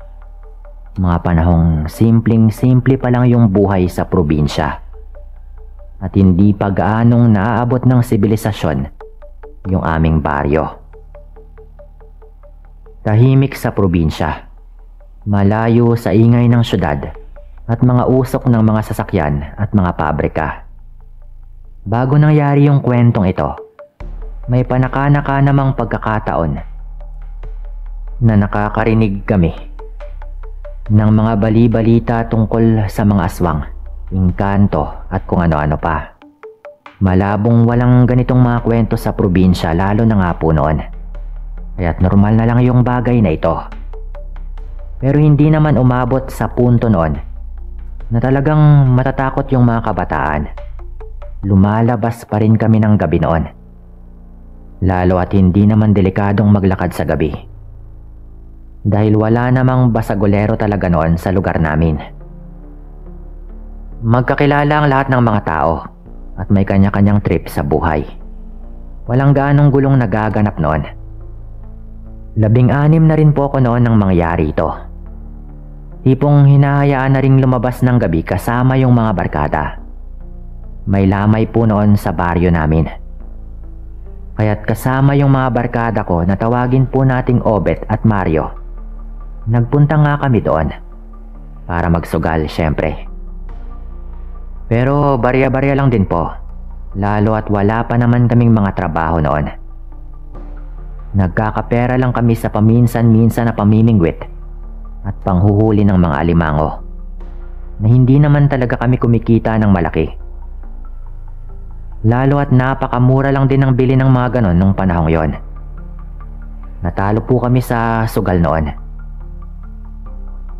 Mga panahong simpleng-simple pa lang yung buhay sa probinsya. At hindi pa gaanong naaabot ng sibilisasyon yung aming baryo. Tahimik sa probinsya. Malayo sa ingay ng syudad at mga usok ng mga sasakyan at mga pabrika. Bago nangyari yung kwentong ito, may panaka-naka namang pagkakataon na nakakarinig kami ng mga bali-balita tungkol sa mga aswang, engkanto at kung ano-ano pa. Malabong walang ganitong mga kwento sa probinsya lalo na nga po noon. Kaya't normal na lang yung bagay na ito. Pero hindi naman umabot sa punto noon na talagang matatakot yung mga kabataan. Lumalabas pa rin kami ng gabi noon. Lalo at hindi naman delikadong maglakad sa gabi. Dahil wala namang basagolero talaga noon sa lugar namin. Magkakilala ang lahat ng mga tao at may kanya-kanyang trip sa buhay. Walang gaanong gulong nagaganap noon. 16 na rin po ako noon nang mangyari ito. Tipong hinahayaan na ring lumabas ng gabi kasama yung mga barkada. May lamay po noon sa baryo namin. Kaya't kasama yung mga barkada ko na tawagin po nating Obet at Mario. Nagpunta nga kami doon para magsugal syempre. Pero barya-barya lang din po, lalo at wala pa naman kaming mga trabaho noon. Nagkakapera lang kami sa paminsan-minsan na pamimingwit at panghuhuli ng mga alimango na hindi naman talaga kami kumikita ng malaki. Lalo at napakamura lang din ang bili ng mga ganon nung panahong yon. Natalo po kami sa sugal noon.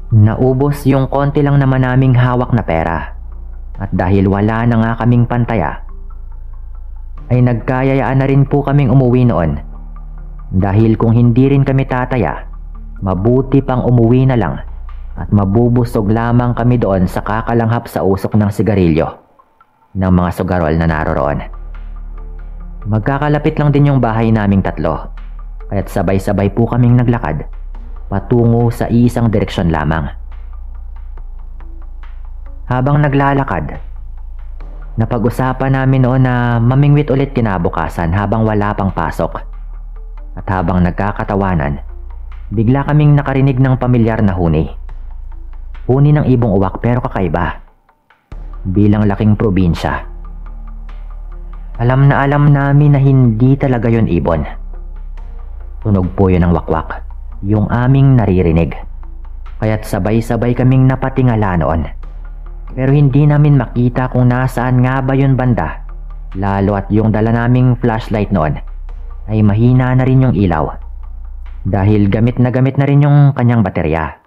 Naubos yung konti lang naman naming hawak na pera at dahil wala na nga kaming pantaya ay nagkayayaan na rin po kaming umuwi noon. Dahil kung hindi rin kami tataya, mabuti pang umuwi na lang at mabubusog lamang kami doon sa kakalanghap sa usok ng sigarilyo ng mga sugarol na naroroon. Magkakalapit lang din yung bahay naming tatlo, kaya't sabay-sabay po kaming naglakad patungo sa isang direksyon lamang. Habang naglalakad, Napag-usapan namin noon na mamingwit ulit kinabukasan habang wala pang pasok. At habang nagkakatawanan, bigla kaming nakarinig ng pamilyar na huni. Huni ng ibong uwak pero kakaiba. Bilang laking probinsya. Alam namin na hindi talaga yon ibon. Tunog po yun ng wakwak, yung aming naririnig. Kaya't sabay-sabay kaming napatingala noon. Pero hindi namin makita kung nasaan nga ba yun banda. Lalo at yung dala naming flashlight noon ay mahina na rin yung ilaw. Dahil gamit na rin yung kanyang baterya.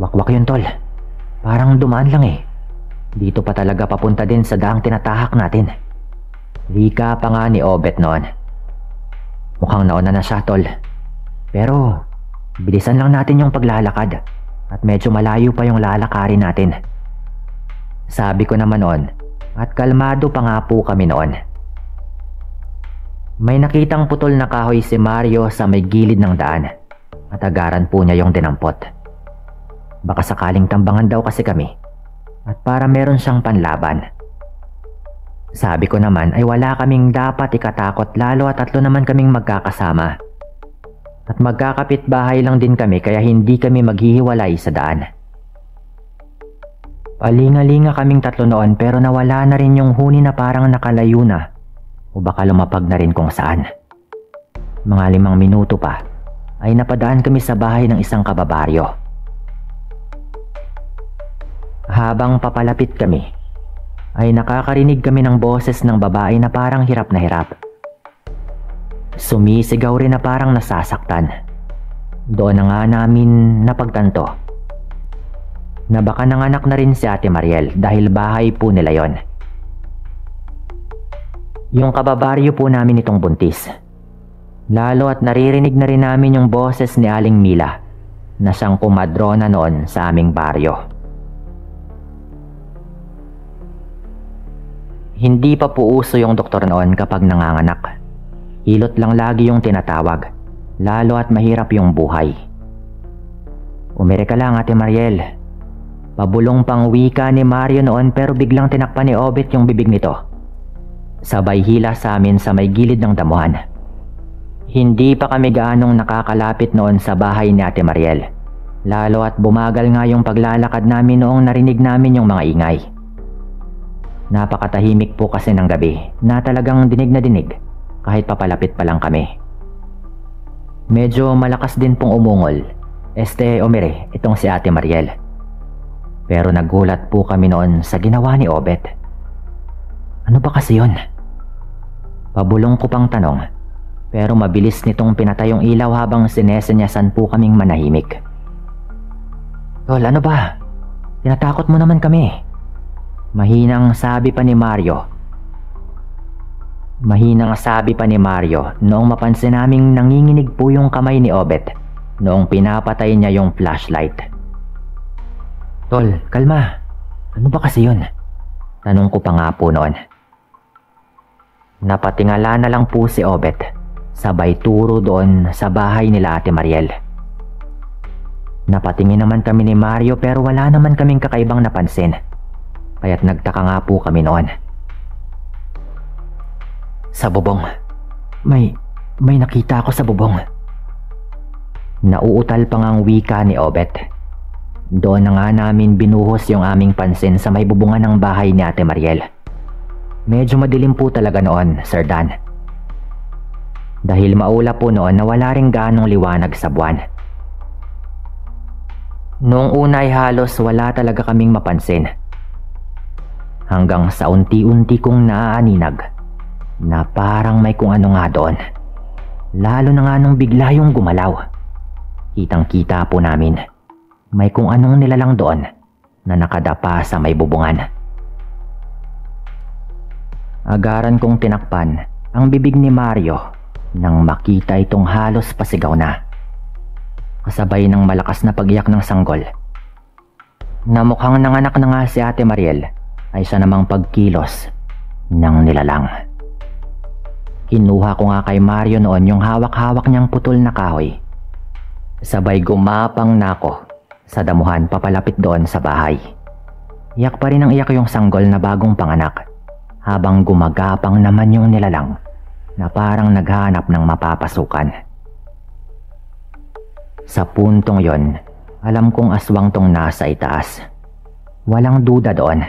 Wakwak yun, tol. Parang dumaan lang eh. Dito pa talaga papunta din sa daang tinatahak natin. Wika pa nga ni Obet noon. Mukhang nauna na siya, tol. Pero bilisan lang natin yung paglalakad. At medyo malayo pa yung lalakarin natin. Sabi ko naman noon. At kalmado pa nga po kami noon. May nakitang putol na kahoy si Mario sa may gilid ng daan. At agaran po niya yung dinampot. Baka sakaling tambangan daw kasi kami. At para meron siyang panlaban. Sabi ko naman ay wala kaming dapat ikatakot lalo at tatlo naman kaming magkakasama. At magkakapit bahay lang din kami kaya hindi kami maghihiwalay sa daan. Palinga-linga kaming tatlo noon pero nawala na rin yung huni na parang nakalayo na o baka lumapag na rin kung saan. Mga 5 minuto pa ay napadaan kami sa bahay ng isang kababaryo. Habang papalapit kami ay nakakarinig kami ng boses ng babae na parang hirap na hirap. Sumisigaw rin na parang nasasaktan. Doon na nga namin napagtanto na baka nanganak na rin si Ate Mariel dahil bahay po nila yon. Yung kababaryo po namin itong buntis. Lalo at naririnig na rin namin yung boses ni Aling Mila na siyang kumadrona noon sa aming baryo. Hindi pa po uso yung doktor noon kapag nanganganak. Hilot lang lagi yung tinatawag, lalo at mahirap yung buhay. Umire ka lang, Ate Mariel. Pabulong pang wika ni Mario noon pero biglang tinakpan ni Obet yung bibig nito. Sabay hila sa amin sa may gilid ng damuhan. Hindi pa kami gaanong nakakalapit noon sa bahay ni Ate Mariel. Lalo at bumagal nga yung paglalakad namin noong narinig namin yung mga ingay. Napakatahimik po kasi ng gabi na talagang dinig na dinig. Kahit papalapit pa lang kami. Medyo malakas din pong umungol. Omire, itong si Ate Mariel. Pero nagulat po kami noon sa ginawa ni Obet. Ano ba kasi yun? Pabulong ko pang tanong. Pero mabilis nitong pinatay yung ilaw habang sinesenyasan po kaming manahimik. Tol, ano ba? Tinatakot mo naman kami. Mahinang sabi pa ni Mario noong mapansin naming nanginginig po yung kamay ni Obet noong pinapatay niya yung flashlight. Tol, kalma. Ano ba kasi yun? Tanong ko pa nga po noon. Napatingala na lang po si Obet, sabay turo doon sa bahay nila Ate Mariel. Napatingin naman kami ni Mario pero wala naman kaming kakaibang napansin. Kaya't nagtaka nga po kami noon. Sa bubong. May nakita ako sa bubong. Nauutal pa ngang wika ni Obet. Doon na nga namin binuhos yung aming pansin sa may bubungan ng bahay ni Ate Mariel. Medyo madilim po talaga noon, Sir Dan. Dahil maula po noon na wala ring gaanong liwanag sa buwan. Noong una ay halos wala talaga kaming mapansin. Hanggang sa unti-unti kong naaaninag na parang may kung ano nga doon. Lalo na nga nung bigla yung gumalaw. Kitang-kita po namin. May kung anong nilalang doon na nakadapa sa may bubungan. Agaran kong tinakpan ang bibig ni Mario nang makita itong halos pasigaw na. Kasabay ng malakas na pag-iyak ng sanggol. Na mukhang nanganak na nga si Ate Mariel ay siya namang pagkilos ng nilalang. Kinuha ko nga kay Mario noon yung hawak-hawak niyang putol na kahoy. Sabay gumapang na ako sa damuhan papalapit doon sa bahay. Iyak pa rin ang iyak yung sanggol na bagong panganak habang gumagapang naman yung nilalang na parang naghahanap ng mapapasukan. Sa puntong yon, alam kong aswang tong nasa itaas. Walang duda doon.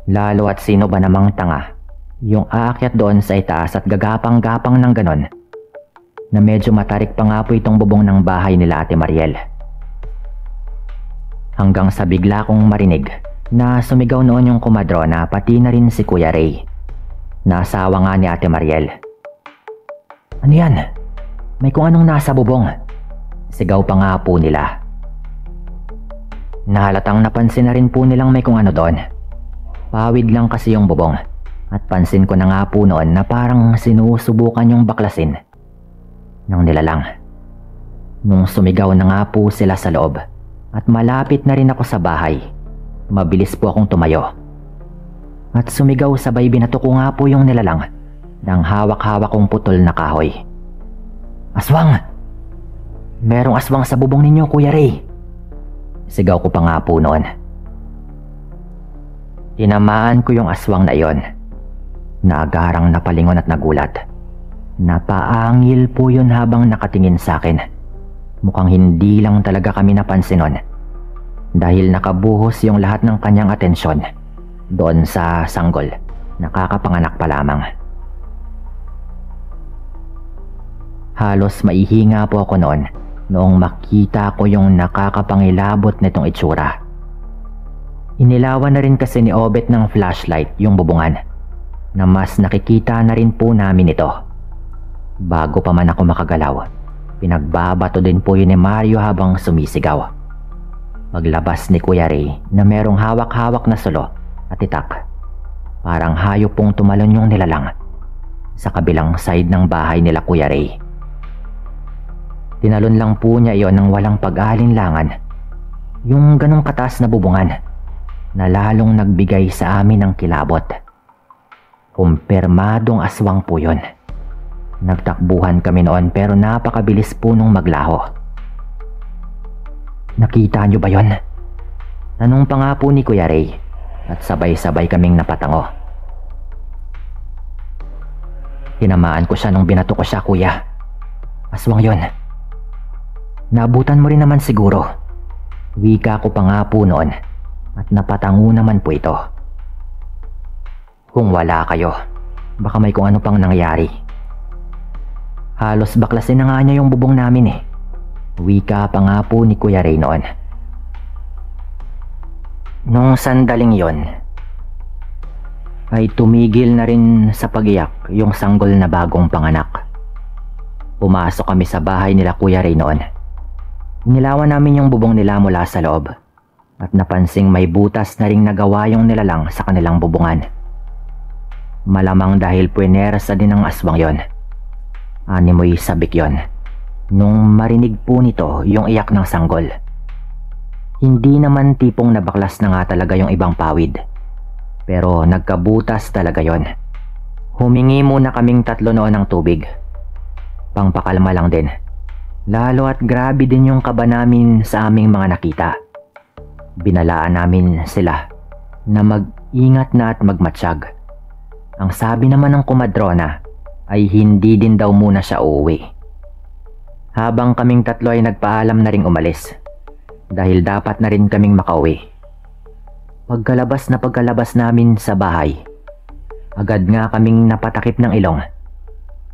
Lalo at sino ba namang tanga yung aakyat doon sa itaas at gagapang-gapang ng ganon na medyo matarik pa nga po itong bubong ng bahay nila Ate Mariel. Hanggang sa bigla kong marinig na sumigaw noon yung kumadrona pati na rin si Kuya Ray. Nasawa nga ni Ate Mariel. "Ano yan? May kung anong nasa bubong." Sigaw pa nga po nila. Nahalatang napansin na rin po nilang may kung ano doon. Pawid lang kasi yung bubong at pansin ko na nga po noon na parang sinusubukan yung baklasin ng nilalang. Nung sumigaw na nga po sila sa loob at malapit na rin ako sa bahay, mabilis po akong tumayo. At sumigaw sabay binato ko nga po yung nilalang ng hawak-hawak kong putol na kahoy. "Aswang! Merong aswang sa bubong ninyo, Kuya Ray!" Sigaw ko pa nga po noon. Tinamaan ko yung aswang na iyon. Naagarang napalingon at nagulat. Napaangil po yun habang nakatingin sa akin. Mukhang hindi lang talaga kami napansin nun, dahil nakabuhos yung lahat ng kanyang atensyon doon sa sanggol, nakakapanganak pa lamang. Halos maihinga po ako noong makita ko yung nakakapangilabot nitong itsura. Inilawan na rin kasi ni Obet ng flashlight yung bubungan na mas nakikita na rin po namin ito. Bago pa man ako makagalaw, pinagbabato din po yun ni Mario habang sumisigaw. Paglabas ni Kuya Ray na merong hawak-hawak na sulo at itak, parang hayop pong tumalon yung nilalang sa kabilang side ng bahay nila Kuya Ray. Tinalon lang po niya iyon ng walang pag-alinlangan, yung ganong kataas na bubungan na lalong nagbigay sa amin ng kilabot. Kumpirmadong aswang po yun. Nagtakbuhan kami noon pero napakabilis po nung maglaho. "Nakita niyo ba yon?" Tanong pa nga po ni Kuya Ray at sabay-sabay kaming napatango. Tinamaan ko siya nung binato ko siya, Kuya. "Aswang yon. Naabutan mo rin naman siguro." Wika ko pa nga po noon at napatango naman po ito. "Kung wala kayo, baka may kung ano pang nangyari. Halos baklasin na nga niya yung bubong namin eh." Wika pa nga po ni Kuya Ray noon. Nung sandaling yon, ay tumigil na rin sa pagiyak yung sanggol na bagong panganak. Pumasok kami sa bahay nila Kuya Ray noon. Nilawan namin yung bubong nila mula sa loob at napansing may butas na ring nagawa yung nilalang sa kanilang bubungan. Malamang dahil puwersa din ng aswang yon. Animoy sabik yon nung marinig po nito yung iyak ng sanggol. Hindi naman tipong nabaklas na nga talaga yung ibang pawid, pero nagkabutas talaga yon. Humingi muna kaming tatlo noon ng tubig, pangpakalma lang din. Lalo at grabe din yung kaba namin sa aming mga nakita. Binalaan namin sila na mag-ingat na at magmatsyag. Ang sabi naman ng kumadrona ay hindi din daw muna siya uuwi. Habang kaming tatlo ay nagpaalam na ring umalis dahil dapat na rin kaming makauwi. Pagkalabas namin sa bahay, agad nga kaming napatakip ng ilong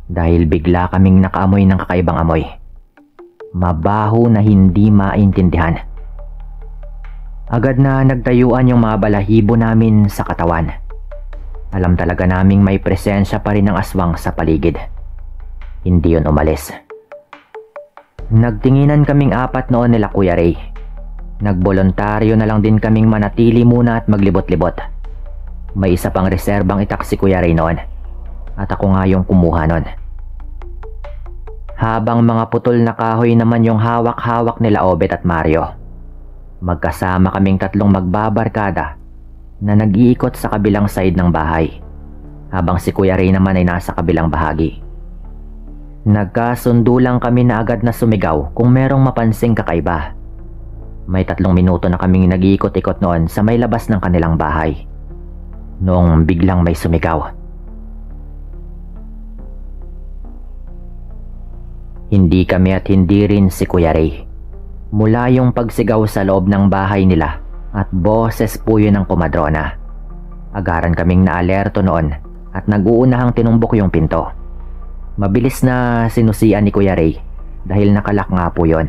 dahil bigla kaming nakaamoy ng kakaibang amoy. Mabaho na hindi maintindihan. Agad na nagtayuan yung mga balahibo namin sa katawan. Alam talaga naming may presensya pa rin ng aswang sa paligid. Hindi yun umalis. Nagtinginan kaming apat noon nila Kuya Ray. Nagbolontaryo na lang din kaming manatili muna at maglibot-libot. May isa pang reserbang itak si Kuya Ray noon at ako nga yung kumuha noon. Habang mga putol na kahoy naman yung hawak-hawak nila Obet at Mario. Magkasama kaming tatlong magbabarkada na nag-iikot sa kabilang side ng bahay, habang si Kuya Ray naman ay nasa kabilang bahagi. Nagkasundo lang kami na agad na sumigaw kung merong mapansing kakaiba. May 3 minuto na kaming nag-iikot-ikot noon sa may labas ng kanilang bahay. Noong biglang may sumigaw. Hindi kami at hindi rin si Kuya Ray. Mula yung pagsigaw sa loob ng bahay nila at boses po yun ng komadrona. Agaran kaming naalerto noon at nag-uunahang tinumbok yung pinto. Mabilis na sinusian ni Kuya Ray dahil nakalak nga po yun.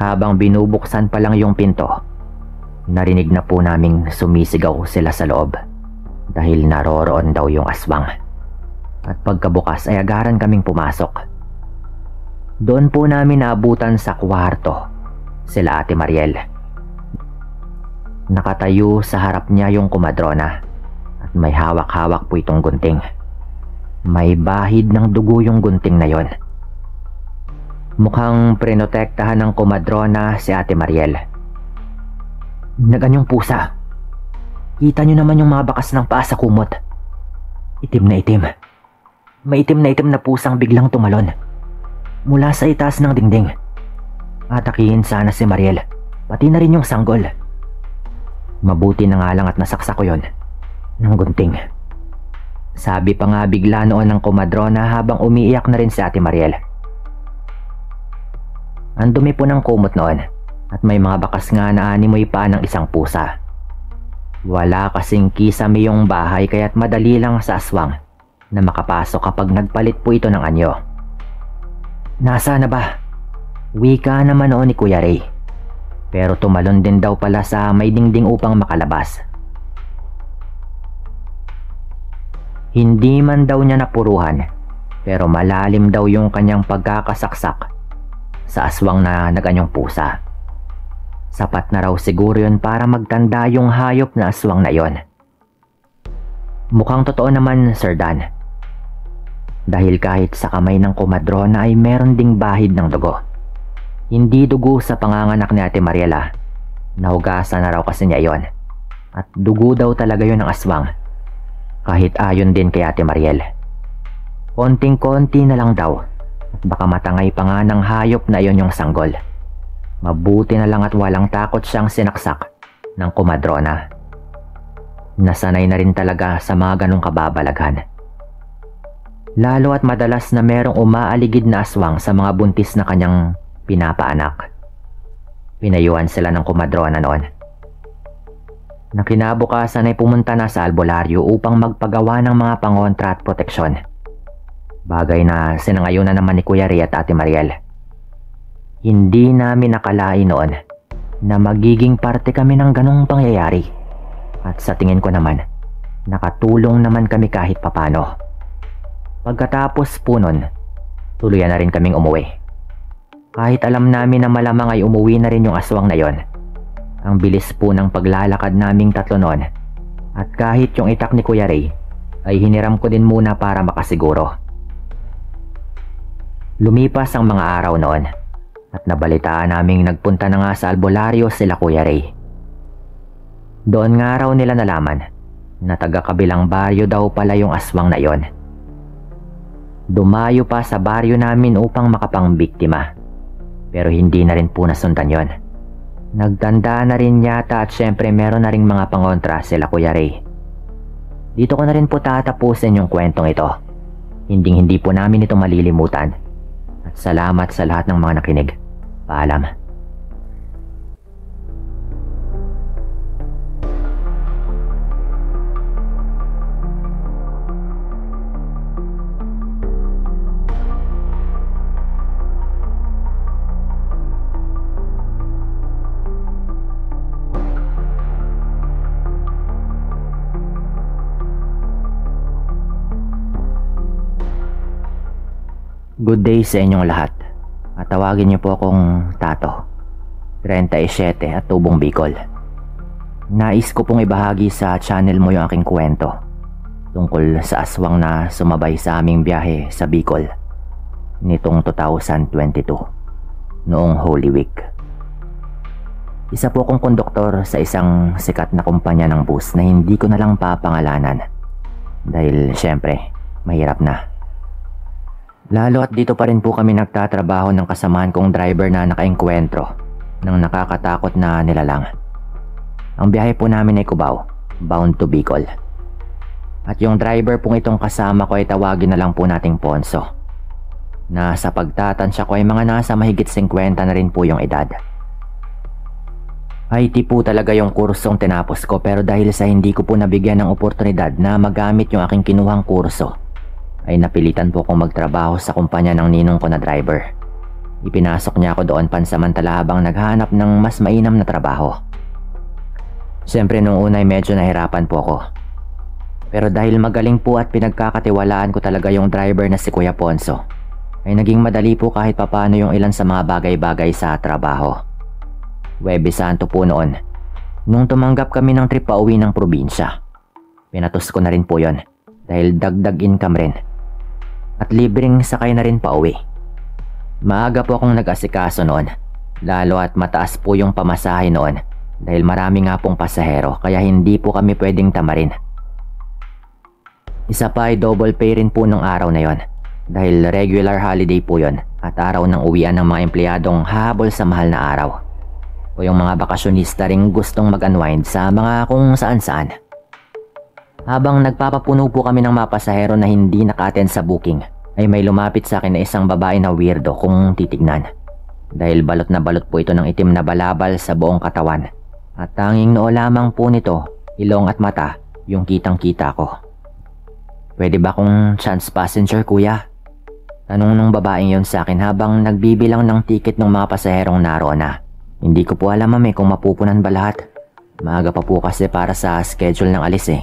Habang binubuksan pa lang yung pinto, narinig na po naming sumisigaw sila sa loob dahil naroroon daw yung aswang. At pagkabukas ay agaran kaming pumasok. Doon po namin naabutan sa kwarto sila Ate Mariel. Nakatayo sa harap niya yung komadrona at may hawak-hawak po itong gunting. May bahid ng dugo yung gunting na yon. Mukhang prinotektahan ng komadrona si Ate Mariel. Naganyong pusa. Kita nyo naman yung mga bakas ng paa sa kumot. Itim na itim. May itim na pusang biglang tumalon mula sa itaas ng dingding. Atakihin sana si Mariel, pati na rin yung sanggol. Mabuti na nga lang at nasaksak ko yon ng gunting. Sabi pa nga bigla noon ng komadrona habang umiiyak na rin si Ate Mariel. Ang dumi po ng kumot noon at may mga bakas nga na animoy pa ng isang pusa. Wala kasing kisame yung bahay kaya't madali lang sa aswang na makapasok kapag nagpalit po ito ng anyo. Nasa na ba? Wika naman noon ni Kuya Ray. Pero tumalon din daw pala sa may dingding upang makalabas. Hindi man daw niya napuruhan, pero malalim daw yung kanyang pagkakasaksak sa aswang na naganyong pusa. Sapat na raw siguro yun para magtanda yung hayop na aswang na yon. Mukhang totoo naman, Sir Dan. Dahil kahit sa kamay ng komadrona ay meron ding bahid ng dugo. Hindi dugo sa panganganak ni Ate Mariela. Nahugasan na raw kasi niya yon. At dugo daw talaga yon ng aswang. Kahit ayon din kay Ate Mariel. Konting-konti na lang daw. At baka matangay pa nga ng hayop na yon yung sanggol. Mabuti na lang at walang takot siyang sinaksak ng komadrona. Nasanay na rin talaga sa mga ganong kababalaghan. Lalo at madalas na merong umaaligid na aswang sa mga buntis na kanyang pinapaanak. Pinayuhan sila ng komadrona noon. Nakinabukasan ay pumunta na sa albularyo upang magpagawa ng mga pangontra at proteksyon. Bagay na sinangayunan naman ni Kuya Ray at Ate Mariel. Hindi namin nakalain noon na magiging parte kami ng ganong pangyayari. At sa tingin ko naman, nakatulong naman kami kahit papano. Pagkatapos po nun, tuluyan na rin kaming umuwi. Kahit alam namin na malamang ay umuwi na rin yung aswang na yon. Ang bilis po ng paglalakad naming tatlo noon. At kahit yung itak ni Kuya Ray, ay hiniram ko din muna para makasiguro. Lumipas ang mga araw noon at nabalitaan naming nagpunta na nga sa albularyo sila Kuya Ray. Doon nga raw nila nalaman na taga-kabilang baryo daw pala yung aswang na yon. Dumayo pa sa baryo namin upang makapangbiktima. Pero hindi na rin po nasundan yon. Nagtanda na rin yata at syempre meron na ring mga pangontra sila Kuya Ray. Dito ko na rin po tatapusin yung kwentong ito. Hindi po namin ito malilimutan. At salamat sa lahat ng mga nakinig. Paalam. Good day sa inyong lahat. At tawagin niyo po akong Tato, 37 at Tubong Bicol. Nais ko pong ibahagi sa channel mo yung aking kwento tungkol sa aswang na sumabay sa aming biyahe sa Bicol nitong 2022 noong Holy Week. Isa po akong konduktor sa isang sikat na kumpanya ng bus na hindi ko na lang papangalanan dahil syempre mahirap na. Lalo at dito pa rin po kami nagtatrabaho ng kasamahan kong driver na nakaengkwentro ng nakakatakot na nilalang. Ang biyahe po namin ay Cubao, bound to Bicol. At yung driver pong itong kasama ko ay tawagin na lang po nating Ponso, na sa pagtatansya ko ay mga nasa mahigit 50 na rin po yung edad. IT po talaga yung kursong tinapos ko, pero dahil sa hindi ko po nabigyan ng oportunidad na magamit yung aking kinuhang kurso, ay napilitan po akong magtrabaho sa kumpanya ng ninong ko na driver. Ipinasok niya ako doon pansamantala habang naghanap ng mas mainam na trabaho. Siyempre nung una ay medyo nahirapan po ako. Pero dahil magaling po at pinagkakatiwalaan ko talaga yung driver na si Kuya Ponso, ay naging madali po kahit papano yung ilan sa mga bagay-bagay sa trabaho. Huwebes Santo po noon, nung tumanggap kami ng trip pauwi ng probinsya. Pinatos ko na rin po yon dahil dagdag income rin. At libreng sakay na rin pauwi. Maaga po akong nag-asikaso noon, lalo at mataas po yung pamasahe noon dahil marami nga pong pasahero kaya hindi po kami pwedeng tamarin. Isa pa ay double pay rin po nung araw na yon dahil regular holiday po yon at araw ng uwian ng mga empleyadong hahabol sa mahal na araw. O yung mga bakasyonista ring gustong mag-unwind sa mga kung saan-saan. Habang nagpapapuno po kami ng mga pasahero na hindi naka-attend sa booking, ay may lumapit sa akin na isang babae na weirdo kung titignan. Dahil balot na balot po ito ng itim na balabal sa buong katawan. At tanging noo lamang po nito, ilong at mata, yung kitang-kita ko. "Pwede ba kung chance passenger, kuya?" Tanong ng babaeng yon sa akin habang nagbibilang ng tiket ng mga pasaherong naroon na. Hindi ko po alam kung mapupunan ba lahat. Maaga pa po kasi para sa schedule ng alis eh.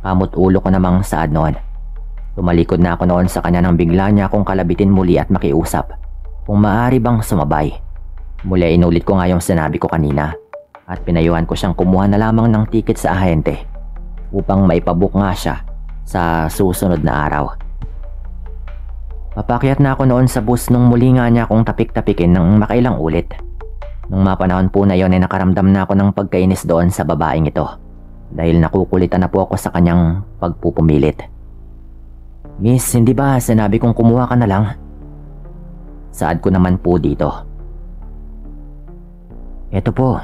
Kamot ulo ko namang saad noon. Tumalikod na ako noon sa kanya nang bigla niya akong kalabitin muli at makiusap. Kung maaari bang sumabay. Muli inulit ko nga yung sinabi ko kanina. At pinayuhan ko siyang kumuha na lamang ng tiket sa ahente. Upang maipabook nga siya sa susunod na araw. Papakyat na ako noon sa bus nung muli nga niya akong tapik-tapikin ng makailang ulit. Nung mapanahon po na yon ay nakaramdam na ako ng pagkainis doon sa babaeng ito dahil nakukulitan na po ako sa kanyang pagpupumilit. "Miss, hindi ba sinabi kong kumuha ka na lang?" Saad ko naman po dito. "Eto po,"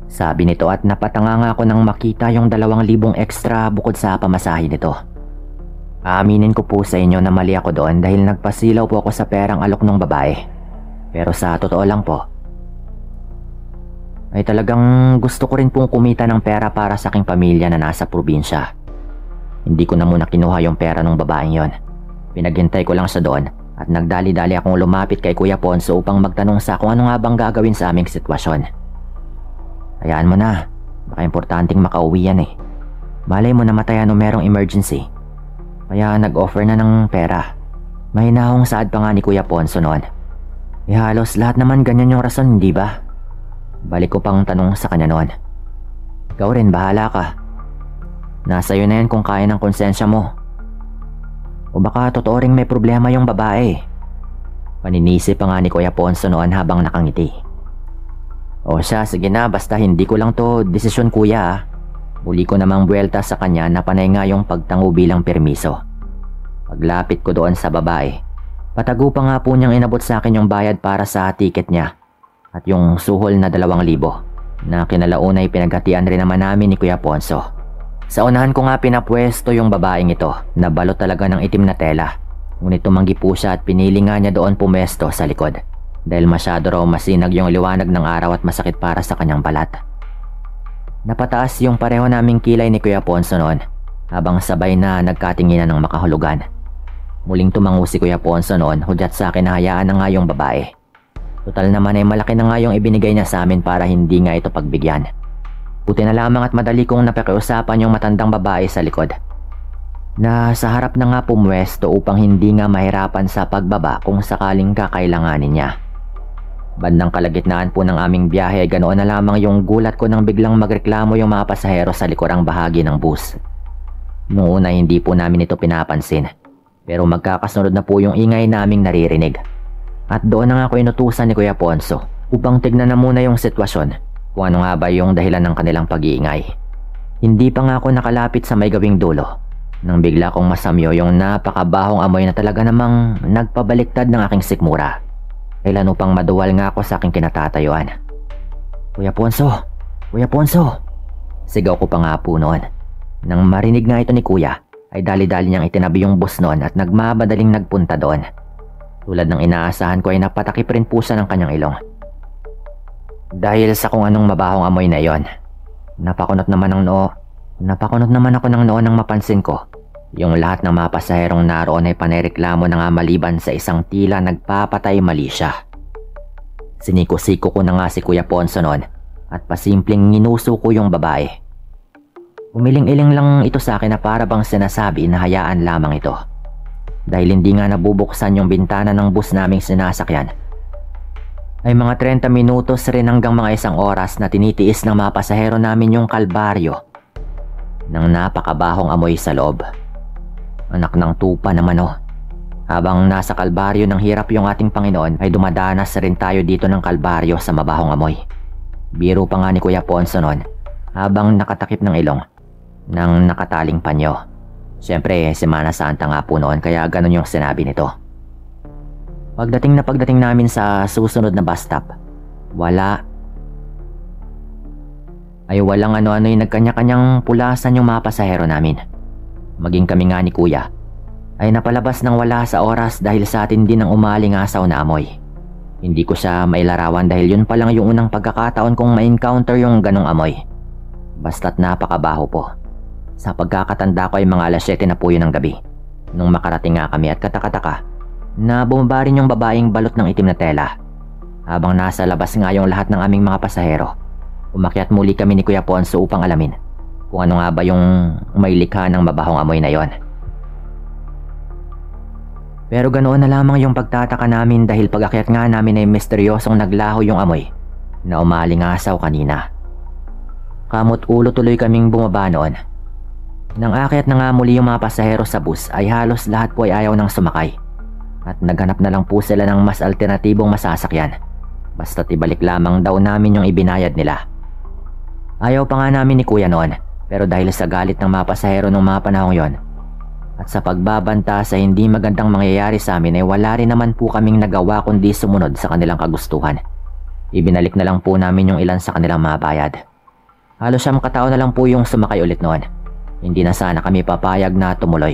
sabi nito at napatanga nga ako nang makita yung 2,000 extra bukod sa pamasahe nito. Aaminin ko po sa inyo na mali ako doon dahil nagpasilaw po ako sa perang alok ng babae. Pero sa totoo lang po, ay talagang gusto ko rin pong kumita ng pera para sa aking pamilya na nasa probinsya. Hindi ko na muna kinuha yung pera ng babaeng yon. Pinaghintay ko lang siya doon at nagdali-dali akong lumapit kay Kuya Ponso upang magtanong sa kung ano nga bang gagawin sa aming sitwasyon. "Hayaan mo na, baka importanteng makauwi yan eh. Malay mo namatayan o merong emergency. Kaya nag-offer na ng pera." Mahinahong saad pa nga ni Kuya Ponso noon. Halos lahat naman ganyan yung rason, hindi ba? Balik ko pang tanong sa kanya noon. "Ikaw rin, bahala ka. Nasa iyo na yan kung kaya ng konsensya mo. O baka totoo ring may problema yung babae." Paninisi pa nga ni Kuya Ponso noon habang nakangiti. "O siya, sige na, basta hindi ko lang to desisyon, kuya." Muli ko namang buwelta sa kanya na panay nga yung pagtango bilang permiso. Paglapit ko doon sa babae, patago pa nga po niyang inabot sa akin yung bayad para sa tiket niya. At yung suhol na 2,000 na kinalaunay pinaghatian rin naman namin ni Kuya Ponso. Sa unahan ko nga pinapwesto yung babaeng ito na balot talaga ng itim na tela. Ngunit tumanggi po siya at pinili nga niya doon pumesto sa likod. Dahil masyado raw masinag yung liwanag ng araw at masakit para sa kanyang balat. Napataas yung pareho naming kilay ni Kuya Ponso noon habang sabay na nagkatinginan ng makahulugan. Muling tumango si Kuya Ponso noon, hudyat sa akin na hayaan na nga yung babae. Total naman ay malaki na nga yung ibinigay niya sa amin para hindi nga ito pagbigyan. Buti na lamang at madali kong napakiusapan yung matandang babae sa likod, na sa harap na nga pumwesto upang hindi nga mahirapan sa pagbaba kung sakaling kakailanganin niya. Bandang kalagitnaan po ng aming biyahe, ganoon na lamang yung gulat ko nang biglang magreklamo yung mga pasahero sa likurang bahagi ng bus. Noong una hindi po namin ito pinapansin, pero magkakasunod na po yung ingay naming naririnig. At doon na nga ako inutusan ni Kuya Ponso upang tignan na muna yung sitwasyon kung ano nga ba yung dahilan ng kanilang pag-iingay. Hindi pa nga ako nakalapit sa may gawing dulo nang bigla kong masamyo yung napakabahong amoy na talaga namang nagpabaliktad ng aking sikmura. Kailan upang maduwal nga ako sa aking kinatatayuan. Kuya Ponso! Kuya Ponso! Sigaw ko pa nga po noon. Nang marinig nga ito ni Kuya, ay dali-dali niyang itinabi yung bus noon at nagmamadaling nagpunta doon. Tulad ng inaasahan ko ay napatakip rin po siya ng kanyang ilong. Dahil sa kung anong mabahong amoy na yon, napakunot naman ako ng noo nang mapansin ko yung lahat ng mga pasaherong naroon ay panereklamo na nga maliban sa isang tila nagpapatay mali siya. Siniko-siko ko na nga si Kuya Ponso noon at pasimpleng nginuso ko yung babae. Umiling-iling lang ito sa akin na para bang sinasabi na hayaan lamang ito. Dahil hindi nga nabubuksan yung bintana ng bus naming sinasakyan, ay mga 30 minutos rin hanggang mga 1 oras na tinitiis ng mga pasahero namin yung kalbaryo ng napakabahong amoy sa loob. Anak ng tupa naman oh. Habang nasa kalbaryo ng hirap yung ating Panginoon ay dumadanas rin tayo dito ng kalbaryo sa mabahong amoy. Biro pa nga ni Kuya Ponso noon habang nakatakip ng ilong ng nakataling panyo. Siyempre, Semana Santa nga po noon kaya ganun yung sinabi nito. Pagdating namin sa susunod na bus stop, walang ano-ano yung nagkanya-kanyang pulasan yung mga pasahero namin. Maging kami nga ni Kuya ay napalabas ng wala sa oras dahil sa atin din ang umalingasaw na amoy. Hindi ko siya mailarawan dahil yun pa lang yung unang pagkakataon kong ma-encounter yung ganong amoy. Basta't napakabaho po. Sa pagkakatanda ko ay mga 7:00 na po yun ng gabi. Nung makarating nga kami at katakataka na bumaba rin yung babaeng balot ng itim na tela. Habang nasa labas nga yung lahat ng aming mga pasahero, umakyat muli kami ni Kuya Ponso upang alamin kung ano nga ba yung may likha ng mabahong amoy na yon. Pero ganoon na lamang yung pagtataka namin dahil pag-akyat nga namin ay misteryosong naglaho yung amoy na umalingasaw kanina. Kamot ulo tuloy kaming bumaba noon. Nang akyat na nga muli yung mga pasahero sa bus ay halos lahat po ay ayaw nang sumakay. At naghanap na lang po sila ng mas alternatibong masasakyan. Basta't ibalik lamang daw namin yung ibinayad nila. Ayaw pa nga namin ni Kuya noon, pero dahil sa galit ng mga pasahero ng mga panahong yon at sa pagbabanta sa hindi magandang mangyayari sa amin ay wala rin naman po kaming nagawa kundi sumunod sa kanilang kagustuhan. Ibinalik na lang po namin yung ilan sa kanilang mga bayad. Halos 9 katao na lang po yung sumakay ulit noon. Hindi na sana kami papayag na tumuloy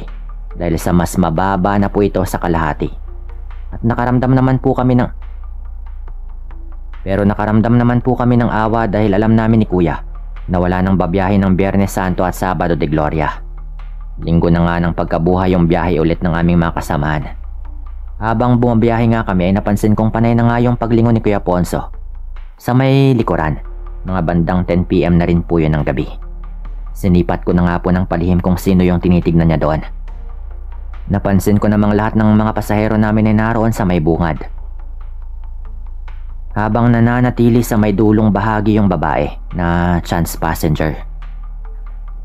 dahil sa mas mababa na po ito sa kalahati. At nakaramdam naman po kami ng awa dahil alam namin ni Kuya na wala nang babiyahe ng Biyernes Santo at Sabado de Gloria. Linggo na nga ng pagkabuhay yung biyahe ulit ng aming mga kasamahan. Habang bumabiyahe nga kami ay napansin kong panay na nga yung paglingon ni Kuya Ponso. Sa may likuran, mga bandang 10 PM na rin po yun ng gabi. Sinipat ko na nga po ng palihim kung sino yung tinitignan niya doon. Napansin ko namang lahat ng mga pasahero namin ay naroon sa may bungad. Habang nananatili sa may dulong bahagi yung babae na chance passenger.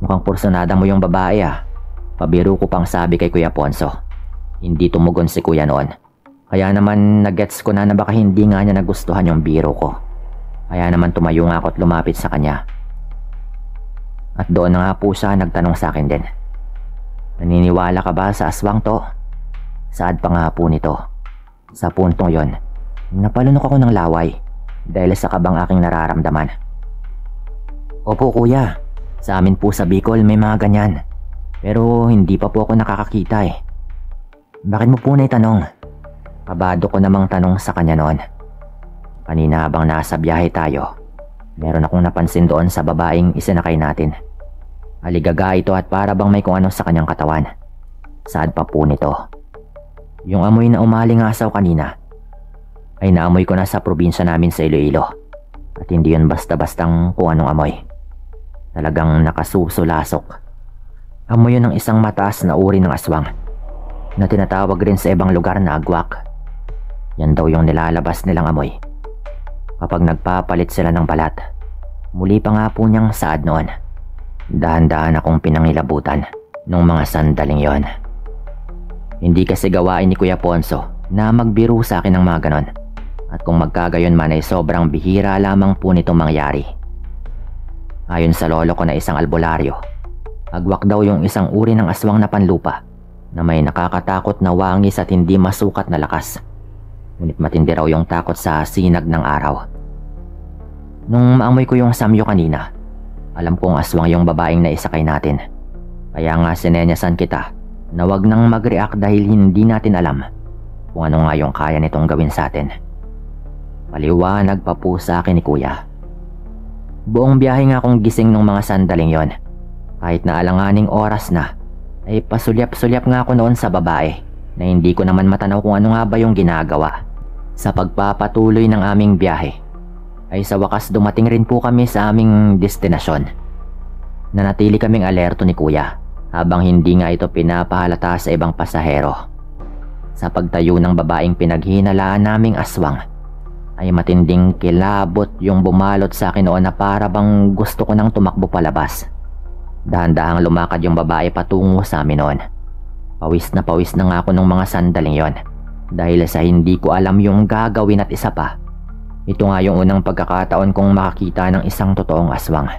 Mukhang kursunada mo yung babae ah. Pabiro ko pang sabi kay Kuya Ponso. Hindi tumugon si Kuya noon. Kaya naman nagets ko na baka hindi nga niya nagustuhan yung biro ko. Kaya naman tumayo nga ako at lumapit sa kanya. At doon na nga po siya nagtanong sa akin din. Naniniwala ka ba sa aswang to? Saad pa nga po nito. Sa puntong yon, napalunok ako ng laway dahil sa kabang aking nararamdaman. Opo Kuya, sa amin po sa Bicol may mga ganyan. Pero hindi pa po ako nakakakita eh. Bakit mo po na itanong? Kabado ko namang tanong sa kanya noon. Kanina habang nasa biyahe tayo, meron akong napansin doon sa babaeng isinakay natin. Aligaga ito at para bang may kung ano sa kanyang katawan. Saad pa po nito. Yung amoy na umalingasaw kanina ay naamoy ko na sa probinsya namin sa Iloilo. At hindi yun basta-bastang kung anong amoy. Talagang nakasusulasok. Amoy yun ng isang mataas na uri ng aswang na tinatawag rin sa ibang lugar na agwak. Yan daw yung nilalabas nilang amoy kapag nagpapalit sila ng balat. Muli pa nga po niyang saad noon. Dahan-dahan akong pinangilabutan nung mga sandaling yon. Hindi kasi gawain ni Kuya Ponso na magbiro sa akin ng mga ganon. At kung magkagayon man ay sobrang bihira lamang po nitong mangyari. Ayon sa lolo ko na isang albularyo, agwak daw yung isang uri ng aswang na panlupa na may nakakatakot na wangis at hindi masukat na lakas. Ngunit matindi raw yung takot sa sinag ng araw. Nung maamoy ko yung samyo kanina, alam kong aswang yung babaeng naisakay natin. Kaya nga sinenyasan kita na wag nang mag-react dahil hindi natin alam kung ano nga yung kaya nitong gawin sa atin. Paliwanag pa po sa akin ni Kuya. Buong biyahe nga akong gising nung mga sandaling yon. Kahit na alanganing oras na, ay pasulyap-sulyap nga ako noon sa babae na hindi ko naman matanaw kung ano nga ba yung ginagawa. Sa pagpapatuloy ng aming biyahe, ay sa wakas dumating rin po kami sa aming destinasyon. Nanatili kaming alerto ni Kuya habang hindi nga ito pinapahalata sa ibang pasahero. Sa pagtayo ng babaeng pinaghinalaan naming aswang, ay matinding kilabot yung bumalot sa akin noon na para bang gusto ko nang tumakbo palabas. Dahan-dahang lumakad yung babae patungo sa amin noon. Pawis na nga ako ng mga sandaling yon dahil sa hindi ko alam yung gagawin at isa pa. Ito nga yung unang pagkakataon kong makakita ng isang totoong aswang.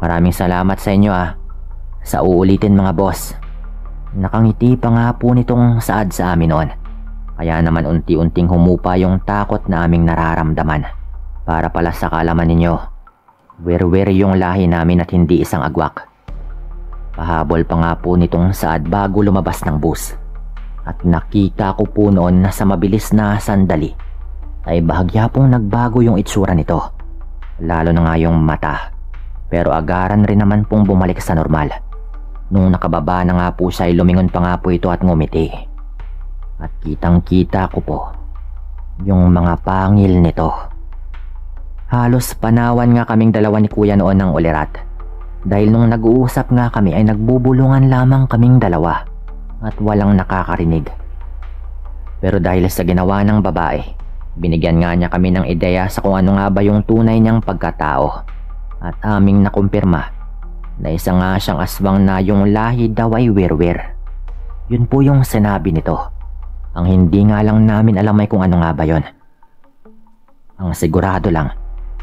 Maraming salamat sa inyo sa uulitin mga boss. Nakangiti pa nga po nitong saad sa amin noon. Kaya naman unti-unting humupa yung takot na aming nararamdaman. Para pala sa kalaman ninyo, wer-wer yung lahi namin at hindi isang agwak. Pahabol pa nga po nitong saad bago lumabas ng bus. At nakita ko po noon na sa mabilis na sandali ay bahagya pong nagbago yung itsura nito. Lalo na nga yung mata. Pero agaran rin naman pong bumalik sa normal. Nung nakababa na nga po siya ay lumingon pa nga po ito at ngumiti. At kitang-kita ko po yung mga pangil nito. Halos panawan nga kaming dalawa ni Kuya noon ng ulirat. Dahil nung nag-uusap nga kami ay nagbubulungan lamang kaming dalawa at walang nakakarinig. Pero dahil sa ginawa ng babae, binigyan nga niya kami ng ideya sa kung ano nga ba yung tunay niyang pagkatao. At aming nakumpirma na isa nga siyang aswang na yung lahi daw ay werwer. Yun po yung sinabi nito. Ang hindi nga lang namin alam ay kung ano nga ba yun. Ang sigurado lang,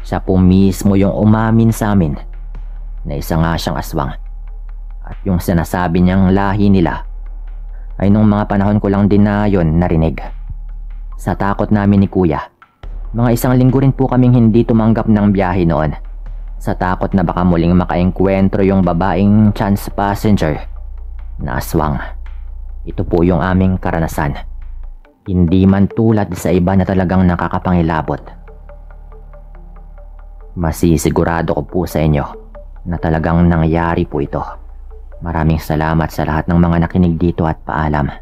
siya po mismo yung umamin sa amin na isa nga siyang aswang. At yung sinasabi niyang lahi nila ay nung mga panahon ko lang din na yun narinig. Sa takot namin ni Kuya, mga isang linggo rin po kaming hindi tumanggap ng biyahe noon. Sa takot na baka muling makaengkwentro yung babaeng chance passenger na aswang. Ito po yung aming karanasan. Hindi man tulad sa iba na talagang nakakapangilabot. Masisigurado ko po sa inyo na talagang nangyari po ito. Maraming salamat sa lahat ng mga nakinig dito at paalam.